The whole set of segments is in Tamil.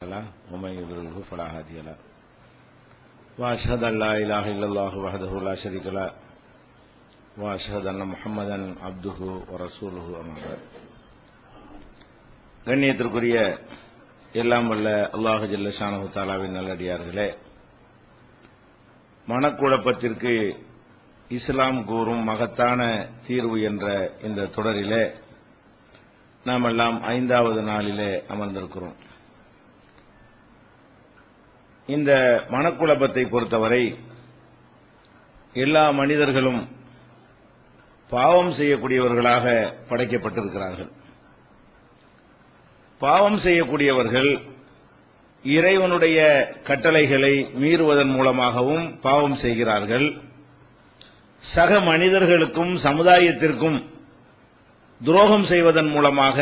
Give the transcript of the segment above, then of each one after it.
ومن يضلله فلا هادي له واشهد ان لا اله الا الله وحده لا شريك له واشهد ان محمدا عبده ورسوله اما بعد. கண்ணியத்திற்குரிய எல்லாம் வல்ல அல்லாஹ் ஜல்ல ஷானஹு தஆலாவின் நல்லடியார்களே, மனக்குழப்பத்திற்கு இஸ்லாம் கூறும் மகத்தான தீர்வு என்ற இந்த தொடரிலே நாம் எல்லாம் 5வது நாளிலே அமர்ந்திருக்கிறோம். இந்த மனக்குழப்பத்தை பொறுத்தவரை எல்லா மனிதர்களும் பாவம் செய்யக்கூடியவர்களாக படைக்கப்பட்டிருக்கிறார்கள். பாவம் செய்யக்கூடியவர்கள் இறைவனுடைய கட்டளைகளை மீறுவதன் மூலமாகவும் பாவம் செய்கிறார்கள். சக மனிதர்களுக்கும் சமுதாயத்திற்கும் துரோகம் செய்வதன் மூலமாக,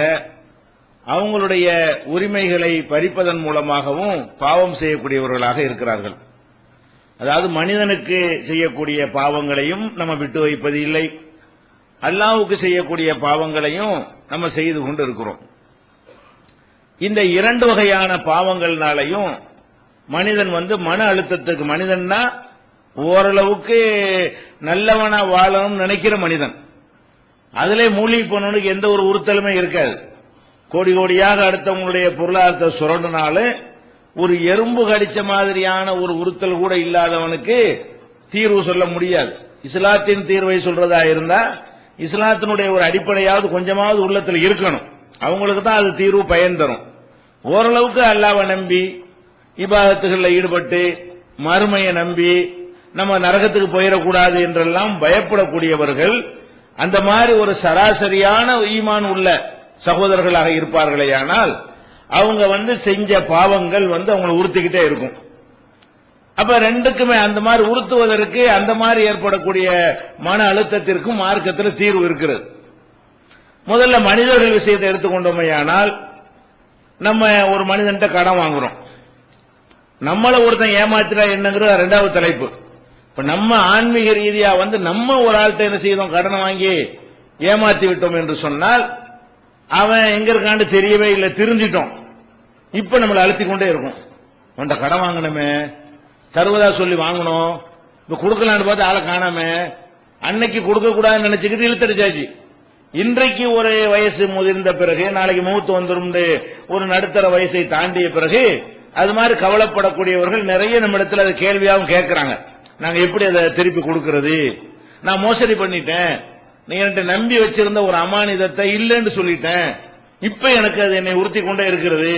அவங்களுடைய உரிமைகளை பறிப்பதன் மூலமாகவும் பாவம் செய்யக்கூடியவர்களாக இருக்கிறார்கள். அதாவது மனிதனுக்கு செய்யக்கூடிய பாவங்களையும் நம்ம விட்டு வைப்பது இல்லை, அல்லாஹ்வுக்கு செய்யக்கூடிய பாவங்களையும் நம்ம செய்து கொண்டு இருக்கிறோம். இந்த 2 வகையான பாவங்கள்னாலையும் மனிதன் மன அழுத்தத்துக்கு, மனிதன்னா ஓரளவுக்கு நல்லவனா வாழணும்னு நினைக்கிற மனிதன், அதிலே மூழ்கி போனவனுக்கு எந்த ஒரு உறுத்தலுமே இருக்காது. கோடி கோடியாக அடுத்தவங்களுடைய பொருளாதாரத்தை சுரண்டினாலும் ஒரு எறும்பு கடிச்ச மாதிரியான ஒரு உறுத்தல் கூட இல்லாதவனுக்கு தீர்வு சொல்ல முடியாது. இஸ்லாத்தின் தீர்வை சொல்றதா இருந்தா இஸ்லாத்தினுடைய ஒரு அடிப்படையாவது கொஞ்சமாவது உள்ளத்தில் இருக்கணும். அவங்களுக்கு தான் அது தீர்வு பயன் தரும். ஓரளவுக்கு அல்லாஹ்வை நம்பி இபாதத்துகளில் ஈடுபட்டு மறுமையை நம்பி நம்ம நரகத்துக்கு போயிடக்கூடாது என்றெல்லாம் பயப்படக்கூடியவர்கள் அந்த மாதிரி ஒரு சராசரியான ஈமான் உள்ள சகோதரர்களாக இருப்பார்களேயானால் அவங்க செஞ்ச பாவங்கள் அவங்களை உறுத்திக்கிட்டே இருக்கும். அப்ப ரெண்டுக்குமே அந்த மாதிரி உறுத்துவதற்கு, அந்த மாதிரி ஏற்படக்கூடிய மன அழுத்தத்திற்கும் மார்க்கத்தில் தீர்வு இருக்கிறது. முதல்ல மனிதர்கள் விஷயத்தை எடுத்துக்கொண்டோமையானால், நம்ம ஒரு மனிதன்ட்ட கடன் வாங்குறோம், நம்மள ஒருத்தன் ஏமாத்திரா என்னங்கிற 2வது தலைப்பு. இப்ப நம்ம ஆன்மீக ரீதியா நம்ம ஒரு ஆள்கிட்ட என்ன செய்தோம், கடனை வாங்கி ஏமாத்தி விட்டோம் என்று சொன்னால் அவன் எங்க இருக்கான்னு தெரியவே இல்லை, தெரிஞ்சிட்டோம். இப்ப நம்மளை அழுத்திக் கொண்டே இருக்கும். அவன்கிட்ட கடன் வாங்கணுமே, தருவதா சொல்லி வாங்கணும், இப்ப கொடுக்கலான்னு பார்த்து ஆளை காணாம, அன்னைக்கு கொடுக்க கூடாதுன்னு நினைச்சுக்கிட்டு இழுத்தடிச்சாச்சு. இன்றைக்கு ஒரு வயசு முதிர்ந்த பிறகு நாளைக்கு மூத்து வந்துடும், ஒரு நடுத்தர வயசை தாண்டிய பிறகு அது மாதிரி கவலைப்படக்கூடியவர்கள் நிறைய நம்ம இடத்துல அது கேள்வியாகவும் கேட்கிறாங்க. நாங்க எப்படி அதை திருப்பி கொடுக்கிறது, நான் மோசடி பண்ணிட்டேன், நீ என்கிட்ட நம்பி வச்சிருந்த ஒரு அமானிதத்தை இல்லைன்னு சொல்லிட்டேன், இப்ப எனக்கு அது என்னை உறுத்தி கொண்டே இருக்கிறது,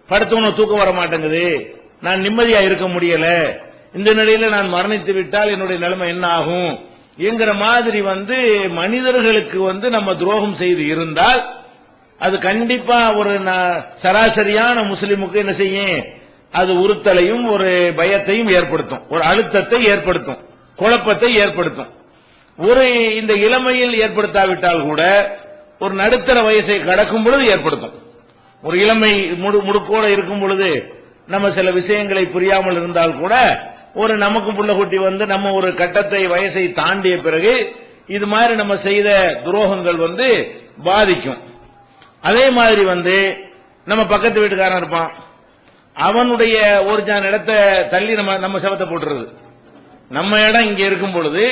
படுத்தவன தூக்கம் வர மாட்டேங்குது, நான் நிம்மதியா இருக்க முடியல, இந்த நிலையில நான் மரணித்து விட்டால் என்னுடைய நிலைமை என்ன ஆகும் என்கிற மாதிரி மனிதர்களுக்கு நம்ம துரோகம் செய்து இருந்தால் அது கண்டிப்பா ஒரு சராசரியான முஸ்லிமுக்கு என்ன செய்யும், அது உறுத்தலையும் ஒரு பயத்தையும் ஏற்படுத்தும், ஒரு அழுத்தத்தை ஏற்படுத்தும், குழப்பத்தை ஏற்படுத்தும். ஒரு இந்த இளமையில் ஏற்படுத்தாவிட்டால் கூட ஒரு நடுத்தர வயசை கடக்கும் பொழுது ஏற்படுத்தும். ஒரு இளமை முடுக்கோட இருக்கும் பொழுது நம்ம சில விஷயங்களை புரியாமல் இருந்தால் கூட ஒரு நமக்கு புள்ள குட்டி நம்ம ஒரு கட்டத்தை வயசை தாண்டிய பிறகு இது மாதிரி நம்ம செய்த துரோகங்கள் பாதிக்கும். அதே மாதிரி நம்ம பக்கத்து வீட்டுக்காரன் இருப்பான், அவனுடைய ஒரு ஜான் இடத்தை தள்ளி நம்ம செவத்தை போட்டுறது. நம்ம இடம் இங்க இருக்கும் பொழுது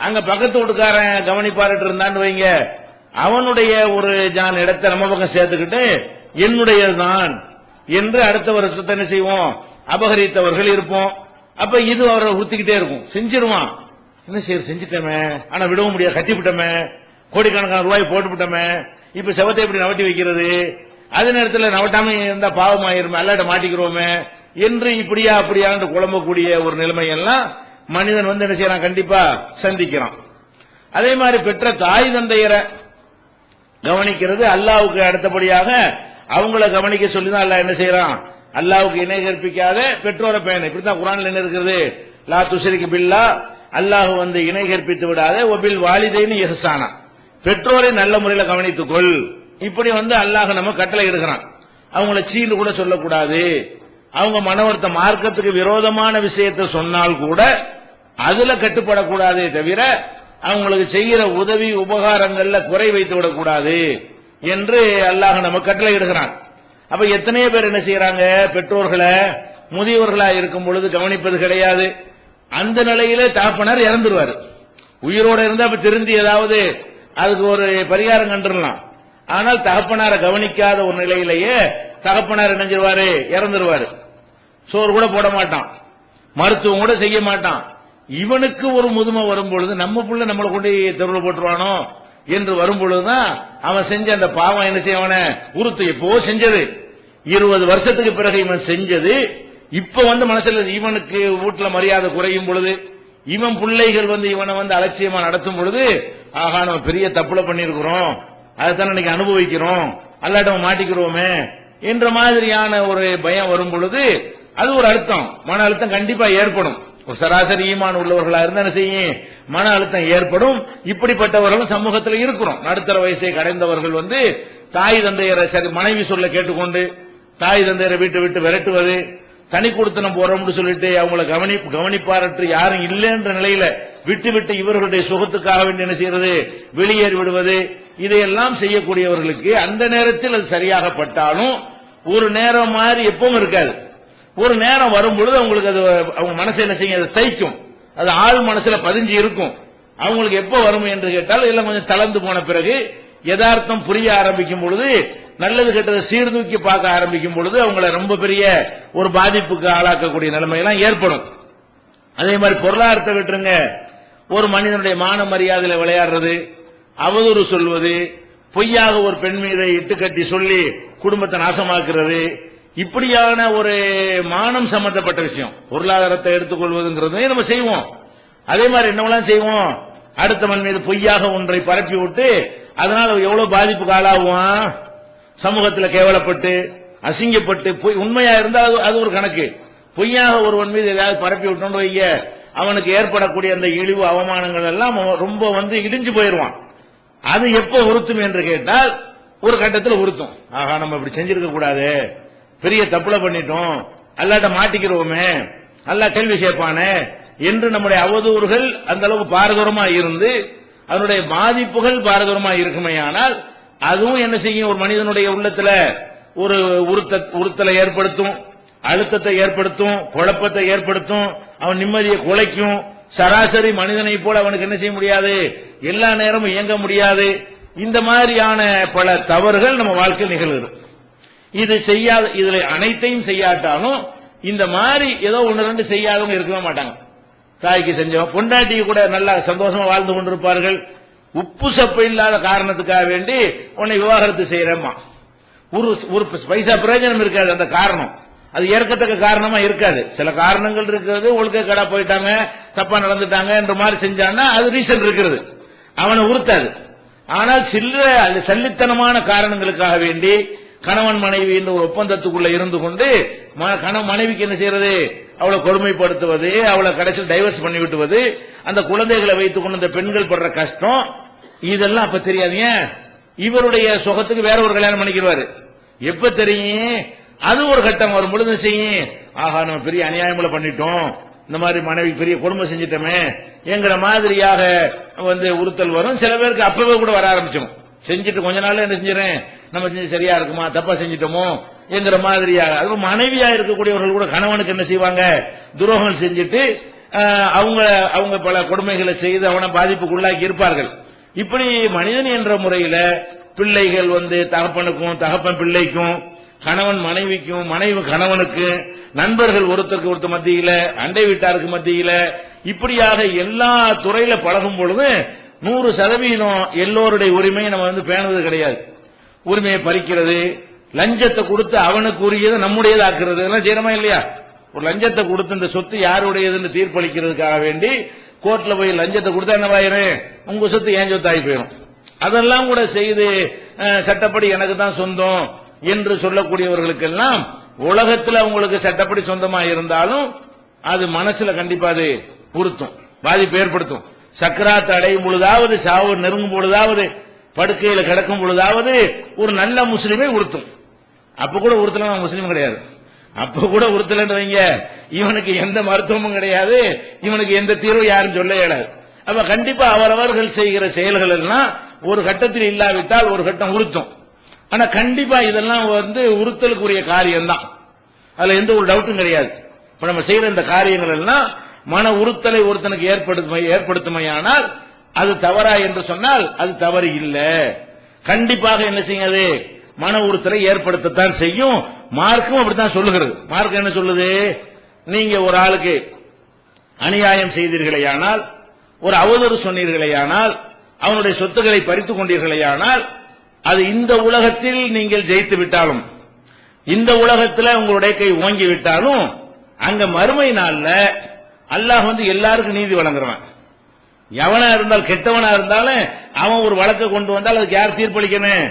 அங்க பக்கத்து வீட்டுக்காரன் கவனிப்பாரிட்டு இருந்தான்னு வைங்க, அவனுடைய ஒரு ஜான் இடத்தை நம்ம பக்கம் சேர்த்துக்கிட்டு என்னுடையதுதான் என்று அடுத்த வருஷத்தை என்ன செய்வோம், அபகரித்தவர்கள் இருப்போம். அப்ப இது அவரை உறுத்திக்கிட்டே இருக்கும், செஞ்சிருவான். என்ன செஞ்சுட்டமே, ஆனா விடவும் முடியாது, கட்டிவிட்டமே, கோடிக்கணக்கான ரூபாய் போட்டுவிட்டமே, இப்ப செவத்தை எப்படி நவட்டி வைக்கிறது, அதே நேரத்தில் நவட்டாம இருந்தா பாவமாயிருமே, அல்லாட்ட மாட்டிக்கிறோமே என்று இப்படியா அப்படியான்னு குழம்பக்கூடிய ஒரு நிலைமையெல்லாம் மனிதன் என்ன செய்யறான், கண்டிப்பா சந்திக்கிறான். அதே மாதிரி பெற்ற தாய் தந்தையரை கவனிக்கிறது அல்லாஹ்வுக்கு அடுத்தபடியாக அவங்கள கவனிக்க சொல்லிதான் அல்லாஹ் என்ன செய்யறான், அல்லாஹ்வுக்கு இணை கற்பிக்காத பெற்றோரை பேணு. இப்படித்தான் குர்ஆன்ல என்ன இருக்கிறது, லா துஷ்ரிக் பில்லா, அல்லாஹ் இணை கற்பித்து விடாத, வபில் வாலிதைனி இஹ்சானா, பெற்றோரை நல்ல முறையில் கவனித்துக்கொள். இப்படி அல்லாஹ் நம்ம கட்டளை எடுக்கிறான். அவங்கள சீனு கூட சொல்லக்கூடாது, அவங்க மனவர்த்த மார்க்கத்துக்கு விரோதமான விஷயத்தை சொன்னால் கூட அதுல கட்டுப்படக்கூடாதே தவிர அவங்களுக்கு செய்கிற உதவி உபகாரங்கள்ல குறை வைத்து விடக்கூடாது என்று அல்லாஹ் நம்ம கட்டளை இடுகிறான். அப்ப எத்தனையோ பேர் என்ன செய்யறாங்க, பெற்றோர்களை முதியவர்களா இருக்கும் பொழுது கவனிப்பது கிடையாது. அந்த நிலையில தகப்பனார் இறந்துருவாரு. உயிரோட இருந்தா அப்ப திருந்தி ஏதாவது அதுக்கு ஒரு பரிகாரம் கண்டுடலாம். ஆனால் தகப்பனாரை கவனிக்காத ஒரு நிலையிலேயே தகப்பனார் நினைஞ்சிருவாரு, இறந்துருவாரு. சோறு கூட போட மாட்டான், மருத்துவம் கூட செய்ய மாட்டான். இவனுக்கு ஒரு முதுமை வரும் பொழுது நம்ம புள்ள நம்மளை கொண்டு தெருவில் போட்டுருவானோ என்று வரும் பொழுதுதான் அவன் செஞ்ச அந்த பாவம் என்ன செய்வான உறுத்து. எப்போ செஞ்சது 20 வருஷத்துக்கு பிறகு இவன் செஞ்சது இப்ப மனசுல இவனுக்கு வீட்டுல மரியாதை குறையும் பொழுது, இவன் பிள்ளைகள் இவனை அலட்சியமா நடத்தும் பொழுது, ஆகா நம்ம பெரிய தப்புல பண்ணிருக்கிறோம், அதைத்தான் இன்னைக்கு அனுபவிக்கிறோம், அல்லாட்ட மாட்டிக்கிறோமே என்ற மாதிரியான ஒரு பயம் வரும் பொழுது அது ஒரு அர்த்தம், மன அழுத்தம் கண்டிப்பா ஏற்படும். ஒரு சராசரி ஈமான் உள்ளவர்களா இருந்தா என்ன செய்யும், மன அழுத்தம் ஏற்படும். இப்படிப்பட்டவர்களும் சமூகத்தில் இருக்கிறோம். நடுத்தர வயசை கடைந்தவர்கள் தாய் தந்தையரை சரி மனைவி சொல்ல கேட்டுக்கொண்டு தாய் தந்தையரை வீட்டு விட்டு விரட்டுவது, தனி கொடுத்தனம் போறோம்னு சொல்லிட்டு அவங்களை கவனிப்பாரற்று யாரும் இல்லைன்ற நிலையில விட்டு விட்டு இவர்களுடைய சுகத்துக்காக வேண்டி என்ன செய்யறது, வெளியேறி விடுவது, இதையெல்லாம் செய்யக்கூடியவர்களுக்கு அந்த நேரத்தில் அது சரியாகப்பட்டாலும் ஒரு நேரம் மாதிரி எப்பவும் இருக்காது. ஒரு நேரம் வரும்பொழுது அவங்களுக்கு அது அவங்க மனசு என்ன செய்யும், அதை தைக்கும், அது ஆள் மனசுல பதிஞ்சு இருக்கும். அவங்களுக்கு எப்ப வரும் என்று கேட்டால் எல்லாம் கொஞ்சம் தளர்ந்து போன பிறகு யதார்த்தம் புரிய ஆரம்பிக்கும் பொழுது, நல்லது கெட்டதை சீர்தூக்கி பார்க்க ஆரம்பிக்கும் பொழுது அவங்களை ரொம்ப பெரிய ஒரு பாதிப்புக்கு ஆளாக்கக்கூடிய நிலைமையெல்லாம் ஏற்படும். அதே மாதிரி பொருளாதாரத்தை விட்டுருங்க, ஒரு மனிதனுடைய மான மரியாதையில விளையாடுறது, அவதூறு சொல்வது, பொய்யாக ஒரு பெண் மீதை இட்டுக்கட்டி சொல்லி குடும்பத்தை நாசமாக்குறது, இப்படியான ஒரு மானம் சம்பந்தப்பட்ட விஷயம் பொருளாதாரத்தை எடுத்துக்கொள்வதுங்கிறது நம்ம செய்வோம். அதே மாதிரி என்னவெல்லாம் செய்வோம், அடுத்தவன் மீது பொய்யாக ஒன்றை பரப்பி விட்டு அதனால எவ்வளவு பாதிப்புக்கு ஆளாகுவான், சமூகத்தில் கேவலப்பட்டு அசிங்கப்பட்டு உண்மையா இருந்தால் அது ஒரு கணக்கு, பொய்யாக ஒருவன் மீது ஏதாவது பரப்பி விட்டோன்னு வைங்க, அவனுக்கு ஏற்படக்கூடிய அந்த இழிவு அவமானங்கள் எல்லாம் ரொம்ப இடிஞ்சு போயிருவான். அது எப்ப உறுத்தும் என்று கேட்டால் ஒரு கட்டத்தில் உறுத்தும். ஆகா நம்ம இப்படி செஞ்சிருக்க கூடாது, பெரிய தப்புல பண்ணிட்டோம், அல்லாட்ட மாட்டிக்கிறோமே, அல்லா கேள்வி கேட்பானே என்று நம்முடைய அவதூறுகள் அந்த அளவுக்கு பாரதூரமா இருந்து அதனுடைய பாதிப்புகள் பாரதூரமா இருக்குமே. ஆனால் அதுவும் என்ன செய்யும், ஒரு மனிதனுடைய உள்ளத்துல ஒரு உறுத்தலை ஏற்படுத்தும், அழுத்தத்தை ஏற்படுத்தும், குழப்பத்தை ஏற்படுத்தும், அவன் நிம்மதியை குலைக்கும். சராசரி மனிதனை போல அவனுக்கு என்ன செய்ய முடியாது, எல்லா நேரமும் இயங்க முடியாது. இந்த மாதிரியான பல தவறுகள் நம்ம வாழ்க்கையில் நிகழ்கிறது. இது செய்யாத, இதுல அனைத்தையும் செய்யாட்டாலும் இந்த மாதிரி ஏதோ ஒன்று ரெண்டு செய்யாதவங்க இருக்கவே மாட்டாங்க. தாய்க்கு செஞ்சோம், பொண்டாட்டிக்கு கூட நல்லா சந்தோஷமா வாழ்ந்து கொண்டிருப்பார்கள். உப்பு சப்பு இல்லாத காரணத்துக்காக வேண்டி உன்னை விவாகரத்து செய்யறேம்மா, ஒரு பைசா பிரயோஜனம் இருக்காது. அந்த காரணம் அது ஏற்கத்தக்க காரணமா இருக்காது. சில காரணங்கள் இருக்கிறது, ஒழுக்க கடா போயிட்டாங்க, தப்பா நடந்துட்டாங்க என்ற மாதிரி செஞ்சான்னா அது ரீசன் இருக்கிறது, அவனை உறுத்தாது. ஆனால் சில்லற சல்லித்தனமான காரணங்களுக்காக வேண்டி கணவன் மனைவி என்ற ஒரு ஒப்பந்தத்துக்குள்ள இருந்து கொண்டு மனைவிக்கு என்ன செய்யறது, அவளை கொடுமைப்படுத்துவது, அவளை கடைசியில் டைவர்ஸ் பண்ணி விட்டுவது, அந்த குழந்தைகளை வைத்துக் கொண்டு அந்த பெண்கள் படுற கஷ்டம், இதெல்லாம் அப்ப தெரியாதீங்க. இவருடைய சுகத்துக்கு வேற ஒரு கல்யாணம் பண்ணிக்கிறாரு. எப்ப தெரியும், அது ஒரு கட்டம் வரும் பொழுது செய்யும், ஆகா நம்ம பெரிய அநியாயங்களை பண்ணிட்டோம், இந்த மாதிரி மனைவி பெரிய கொடுமை செஞ்சிட்டோமே என்கிற மாதிரியாக உறுத்தல் வரும். சில பேருக்கு அப்பவே கூட வர ஆரம்பிச்சோம், செஞ்சுட்டு கொஞ்ச நாள் என்ன செஞ்சிடறேன், நம்ம செஞ்சு சரியா இருக்குமா, தப்பா செஞ்சிட்டோமோ என்கிற மாதிரியாக. அது மனைவியா இருக்கக்கூடியவர்கள் கூட கணவனுக்கு என்ன செய்வாங்க, துரோகம் செஞ்சுட்டு அவங்க பல கொடுமைகளை செய்து அவனை பாதிப்புக்கு உள்ளாக்கி இருப்பார்கள். இப்படி மனிதன் என்ற முறையில பிள்ளைகள் தகப்பனுக்கும், தகப்பன் பிள்ளைக்கும், கணவன் மனைவிக்கும், மனைவி கணவனுக்கு, நண்பர்கள் ஒருத்தருக்கு ஒருத்தர் மத்தியில, அண்டை வீட்டாருக்கு மத்தியில, இப்படியாக எல்லா துறையில பழகும் பொழுது 100% எல்லோருடைய உரிமையை நம்ம பேணுவது கிடையாது. உரிமையை பறிக்கிறது, லஞ்சத்தை கொடுத்து அவனுக்கு உரியதை நம்முடையதாக்குறது, இதெல்லாம் செய்யறமா இல்லையா? ஒரு லஞ்சத்தை கொடுத்து இந்த சொத்து யாருடையதுன்னு தீர்ப்பளிக்கிறதுக்காக வேண்டி கோர்ட்ல போய் லஞ்சத்தை கொடுத்தா என்னவாயிரும், உங்க சொத்து ஏன் சொத்து ஆகி போயிடும். அதெல்லாம் கூட செய்து சட்டப்படி எனக்கு தான் சொந்தம் என்று சொல்லக்கூடியவர்களுக்கெல்லாம் உலகத்தில் அவங்களுக்கு சட்டப்படி சொந்தமா இருந்தாலும் அது மனசுல கண்டிப்பா அது உறுத்தும், பாதிப்பு ஏற்படுத்தும். சக்கராத்து அடையும் பொழுதாவது, சாவு நெருங்கும் பொழுதாவது, படுக்கையில கிடக்கும் பொழுதாவது ஒரு நல்ல முஸ்லீமை உறுத்தும். அப்ப கூட உறுத்தல முஸ்லீம் கிடையாது, அப்ப கூட உறுத்தலன்னு வைங்க, இவனுக்கு எந்த மருத்துவமும் கிடையாது, இவனுக்கு எந்த தீர்வும் யாரும் சொல்ல இயலாது. அப்ப கண்டிப்பா அவரவர்கள் செய்கிற செயல்கள் எல்லாம் ஒரு கட்டத்தில் இல்லாவிட்டால் ஒரு கட்டம் உறுத்தும். ஆனா கண்டிப்பா இதெல்லாம் உறுத்தலுக்குரிய காரியம் தான், அதுல எந்த ஒரு டவுட்டும் கிடையாது. இப்ப நம்ம செய்யற இந்த காரியங்கள் எல்லாம் மன உறுத்தலை ஒருத்தனுக்கு ஏற்படுத்துமையானால் அது தவறா என்று சொன்னால் அது தவறு இல்ல. கண்டிப்பாக என்ன செய்யாது, மன உறுத்தலை ஏற்படுத்தத்தான் செய்யும். மார்க்கும் அப்படித்தான் சொல்லுகிறது. மார்க் என்ன சொல்லுது, நீங்க ஒரு ஆளுக்கு அநியாயம் செய்தீர்களேயானால், ஒரு அவதூறு சொன்னீர்களேயானால், அவனுடைய சொத்துக்களை பறித்துக் கொண்டீர்களேயானால், அது இந்த உலகத்தில் நீங்கள் ஜெயித்து விட்டாலும், இந்த உலகத்தில் உங்களுடைய கை ஓங்கி விட்டாலும், அங்க மறுமை நாள்ல அல்லாஹ் எல்லாருக்கும் நீதி வழங்குறான். எவனா இருந்தால் கெட்டவனா இருந்தாலும் அவன் ஒரு வழக்கை கொண்டு வந்தால் அதுக்கு யார் தீர்ப்பளிக்கணும்,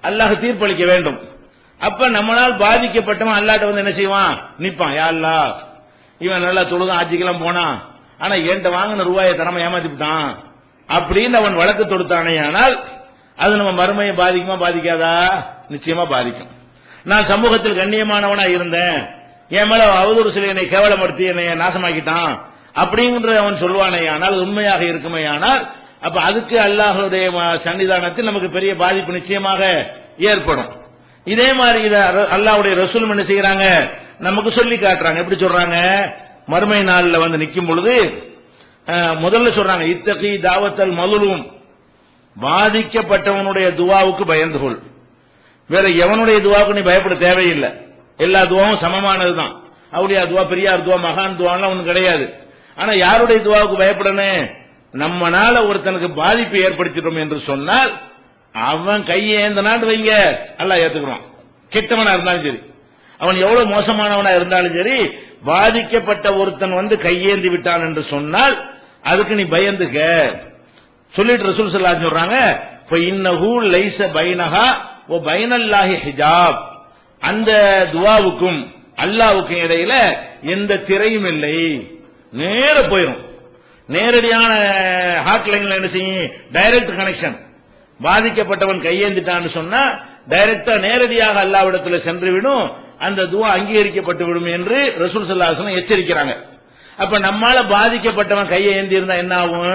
அல்லாஹ் தீர்ப்பளிக்க வேண்டும். அப்ப நம்மளால் பாதிக்கப்பட்டவன் அல்லாஹ்ட்ட என்ன செய்வான், நிப்பான். யா அல்லாஹ், இவன் நல்லா தொழுதான், ஆட்சிக்கெல்லாம் போனான், ஆனா என்கிட்ட வாங்கின ரூபாயை தரமா ஏமாத்திட்டான் அப்படின்னு அவன் வழக்கு தொடுத்தானே, ஆனால் அது நம்ம மறுமையை பாதிக்குமா பாதிக்காதா? நிச்சயமா பாதிக்கும். நான் சமூகத்தில் கண்ணியமானவனா இருந்தேன், என் மேல அவதூறு சில என்னை கேவலப்படுத்தி என்னை நாசமாக்கிட்டான் அப்படிங்கிற அவன் சொல்வானே, ஆனால் உண்மையாக இருக்குமே, ஆனால் அப்ப அதுக்கு அல்லாஹ்வுடைய சன்னிதானத்தில் நமக்கு பெரிய பாதிப்பு நிச்சயமாக ஏற்படும். இதே மாதிரி அல்லாஹ்வுடைய ரசூல் என்ன செய்யறாங்க, நமக்கு சொல்லி காட்டுறாங்க. எப்படி சொல்றாங்க, மறுமை நாள்ல நிக்கும் பொழுது முதல்ல சொல்றாங்க, இத்தகி தாவத்தல் மதுலும், பாதிக்கப்பட்டவனுடைய துவாவுக்கு பயந்து கொள். வேற எவனுடைய துவாவுக்கு நீ பயப்பட தேவையில்லை, எல்லா துவாவும் சமமானதுதான். அவருடைய துவா, பெரியார் துவா, மகான் துவாலாம் ஒன்றும் கிடையாது. ஆனா யாருடைய துவாவுக்கு பயப்படணும், நம்மனால ஒருத்தனுக்கு பாதிப்பு ஏற்படுத்திட்டோம் என்று சொன்னால் அவன் கையேந்தனான்னு வைங்க, அல்லாஹ் ஏத்துக்குறான். கெட்டவனா இருந்தாலும் சரி, அவன் எவ்வளவு மோசமானவனா இருந்தாலும் சரி, பாதிக்கப்பட்ட ஒருத்தன் கையேந்தி விட்டான் என்று சொன்னால் அதுக்கு நீ பயந்துக்க சொல்லிட்டு ரசூல் ஸல்லல்லாஹு அலைஹி சொல்றாங்க, இன்னஹு லைஸ பைனஹா வ பைனல்லாஹி ஹிஜாப், அந்த துவாவுக்கும் அல்லாஹ்வுக்கும் இடையில எந்த திரையும் இல்லை, நேர போயிடும். நேரடியான ஹாட்லைன்ல என்ன செய்யும், டைரக்ட் கனெக்ஷன். பாதிக்கப்பட்டவன் கையேந்திட்டான்னு சொன்னா டைரக்டா நேரடியாக அல்லாஹ்விடத்தில் சென்று விடும், அந்த துவா அங்கீகரிக்கப்பட்டு விடும் என்று ரசூல் ஸல்லல்லாஹு அலைஹி வஸல்லம் எச்சரிக்கிறாங்க. அப்ப நம்மால பாதிக்கப்பட்டவன் கையை ஏந்தி இருந்தா என்ன ஆகும்,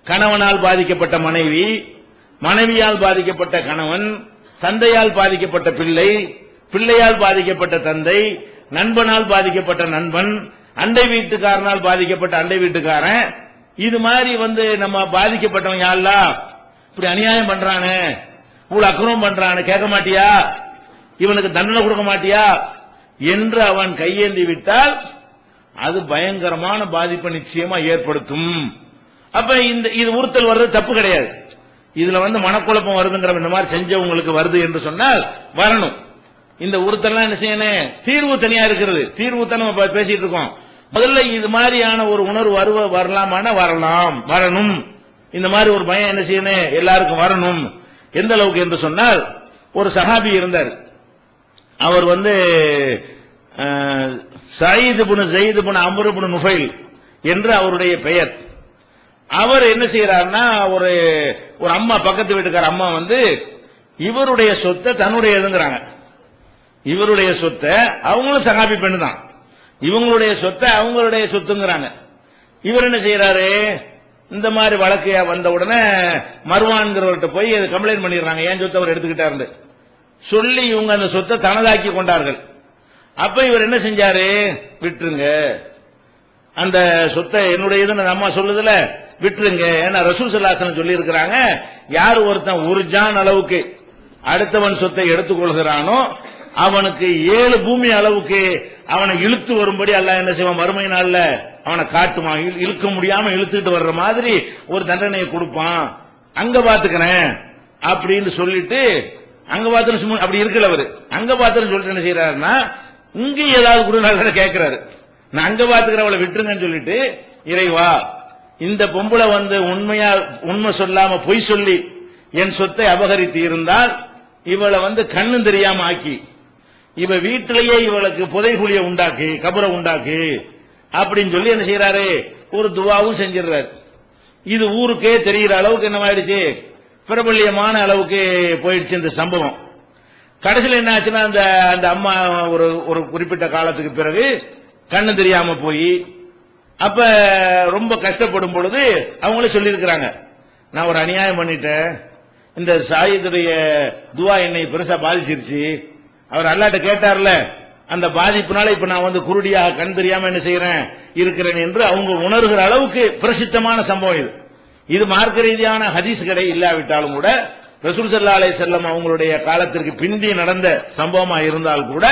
கணவனால் பாதிக்கப்பட்ட மனைவி, மனைவியால் பாதிக்கப்பட்ட கணவன், தந்தையால் பாதிக்கப்பட்ட பிள்ளை, பிள்ளையால் பாதிக்கப்பட்ட தந்தை, நண்பனால் பாதிக்கப்பட்ட நண்பன், அண்டை வீட்டுக்காரனால் பாதிக்கப்பட்ட அண்டை வீட்டுக்காரன், இது மாதிரி நம்ம பாதிக்கப்பட்டவன், யா அல்லாஹ் இப்படி அநியாயம் பண்றானே, இவ்வளவு அக்கிரமம் பண்றானே, கேட்க மாட்டியா, இவனுக்கு தண்டனை கொடுக்க மாட்டியா என்று அவன் கையேந்தி விட்டால் அது பயங்கரமான பாதிப்பை நிச்சயமா ஏற்படுத்தும். அப்ப இது உறுத்தல் வர்றது தப்பு கிடையாது. இதுல மனக்குழப்பம் வருதுங்கிற இந்த மாதிரி செஞ்சவங்களுக்கு வருது என்று சொன்னால் வரணும். இந்த உறுத்தல்லாம் என்ன செய்யணும், தீர்வு தனியா இருக்கிறது. தீர்வு தான் நம்ம பேசிட்டு இருக்கோம். முதல்ல இது மாதிரியான ஒரு உணர்வு வரலாமான வரணும். இந்த மாதிரி ஒரு பயம் என்ன செய்யணும், எல்லாருக்கும் வரணும். எந்த அளவுக்கு என்று சொன்னால், ஒரு சஹாபி இருந்தார். அவர் சயீத் இப்னு ஸைத் இப்னு அம்ர் இப்னு நுஃபைல் என்று அவருடைய பெயர். அவர் என்ன செய்யறாருன்னா, ஒரு அம்மா, பக்கத்து வீட்டுக்கார அம்மா இவருடைய சொத்தை தன்னுடையதுங்கிறாங்க. இவருடைய சொத்தை, அவங்களும் சஹாபி பெண்ணு தான், இவங்களுடைய சொத்தை அவங்களுடைய சொத்துங்கிறாங்க. இவர் என்ன செய்யறாரு, இந்த மாதிரி வழக்கு வந்த உடனே மர்வான்கிறவர்கிட்ட போய் கம்ப்ளைண்ட் பண்ணிடுறாங்க, ஏன் சொத்தை அவர் எடுத்துக்கிட்டாரு சொல்லி இவங்க அந்த சொத்தை தனதாக்கி கொண்டார்கள். அப்ப இவர் என்ன செஞ்சாரு, விட்டுருங்க, அந்த சொத்தை என்னுடையதுன்னு அம்மா சொல்லுதுல, விட்டுருங்க. ஏன்னா ரசூல் ஸல்லல்லாஹு அலைஹி வஸல்லம் சொல்லி இருக்கிறாங்க, யார் ஒருத்தன் ஒரு ஜான் அளவுக்கு அடுத்தவன் சொத்தை எடுத்துக்கொள்கிறானோ அவனுக்கு 7 பூமி அளவுக்கு அவனை இழுத்து வரும்படி அல்லாஹ் என்ன செய்வான், மறுமை நாள்ல அவனை காட்டுவான். இழுக்க முடியாம இழுத்துக்கிட்டு வர்ற மாதிரி ஒரு தண்டனையை கொடுப்பான். அங்க பாத்துக்கிறேன் அப்படின்னு சொல்லிட்டு, அங்க பாத்துன்னு அப்படி இருக்கல அவரு, அங்க பாத்துன்னு சொல்லிட்டு என்ன செய்யறாருன்னா, இங்க ஏதாவது கூட கேட்கிறாரு, நான் அங்க பாத்துக்கிறவளை விட்டுருங்கன்னு சொல்லிட்டு, இறைவா இந்த பொம்பளை உண்மை சொல்லாம பொய் சொல்லி என் சொத்தை அபகரித்து இருந்தால் இவளை கண்ணு தெரியாம ஆக்கி, இவ வீட்டிலேயே இவளுக்கு புதைகுழிய உண்டாக்கு, கபரை உண்டாக்கு அப்படின்னு சொல்லி என்ன செய்யறாரு, ஒரு துவாவும் செஞ்சிடறாரு. இது ஊருக்கே தெரிகிற அளவுக்கு என்னவாயிடுச்சு, பிரபல்யமான அளவுக்கு போயிடுச்சு இந்த சம்பவம். கடைசியில் என்ன ஆச்சுன்னா, அந்த அம்மா ஒரு குறிப்பிட்ட காலத்துக்கு பிறகு கண்ணு தெரியாம போய், அப்ப ரொம்ப கஷ்டப்படும் பொழுது அவங்களே சொல்லியிருக்கிறாங்க, நான் ஒரு அநியாயம் பண்ணிட்டேன், இந்த சாயிதுடைய துவா என்னை பெருசா பாதிச்சிருச்சு, அவர் அல்லாஹ்ட்ட கேட்டார்ல, அந்த பாதிப்புனால இப்ப நான் வந்து குருடியாக கண் தெரியாம என்ன செய்யறேன் இருக்கிறேன் என்று அவங்க உணர்கிற அளவுக்கு பிரசித்தமான சம்பவம் இது. இது மார்க்க ரீதியான ஹதீஸ் கடை இல்லாவிட்டாலும் கூட ரசூல் ஸல்லல்லாஹு அலைஹி வஸல்லம் அவங்களுடைய காலத்திற்கு பிந்தி நடந்த சம்பவமா இருந்தால் கூட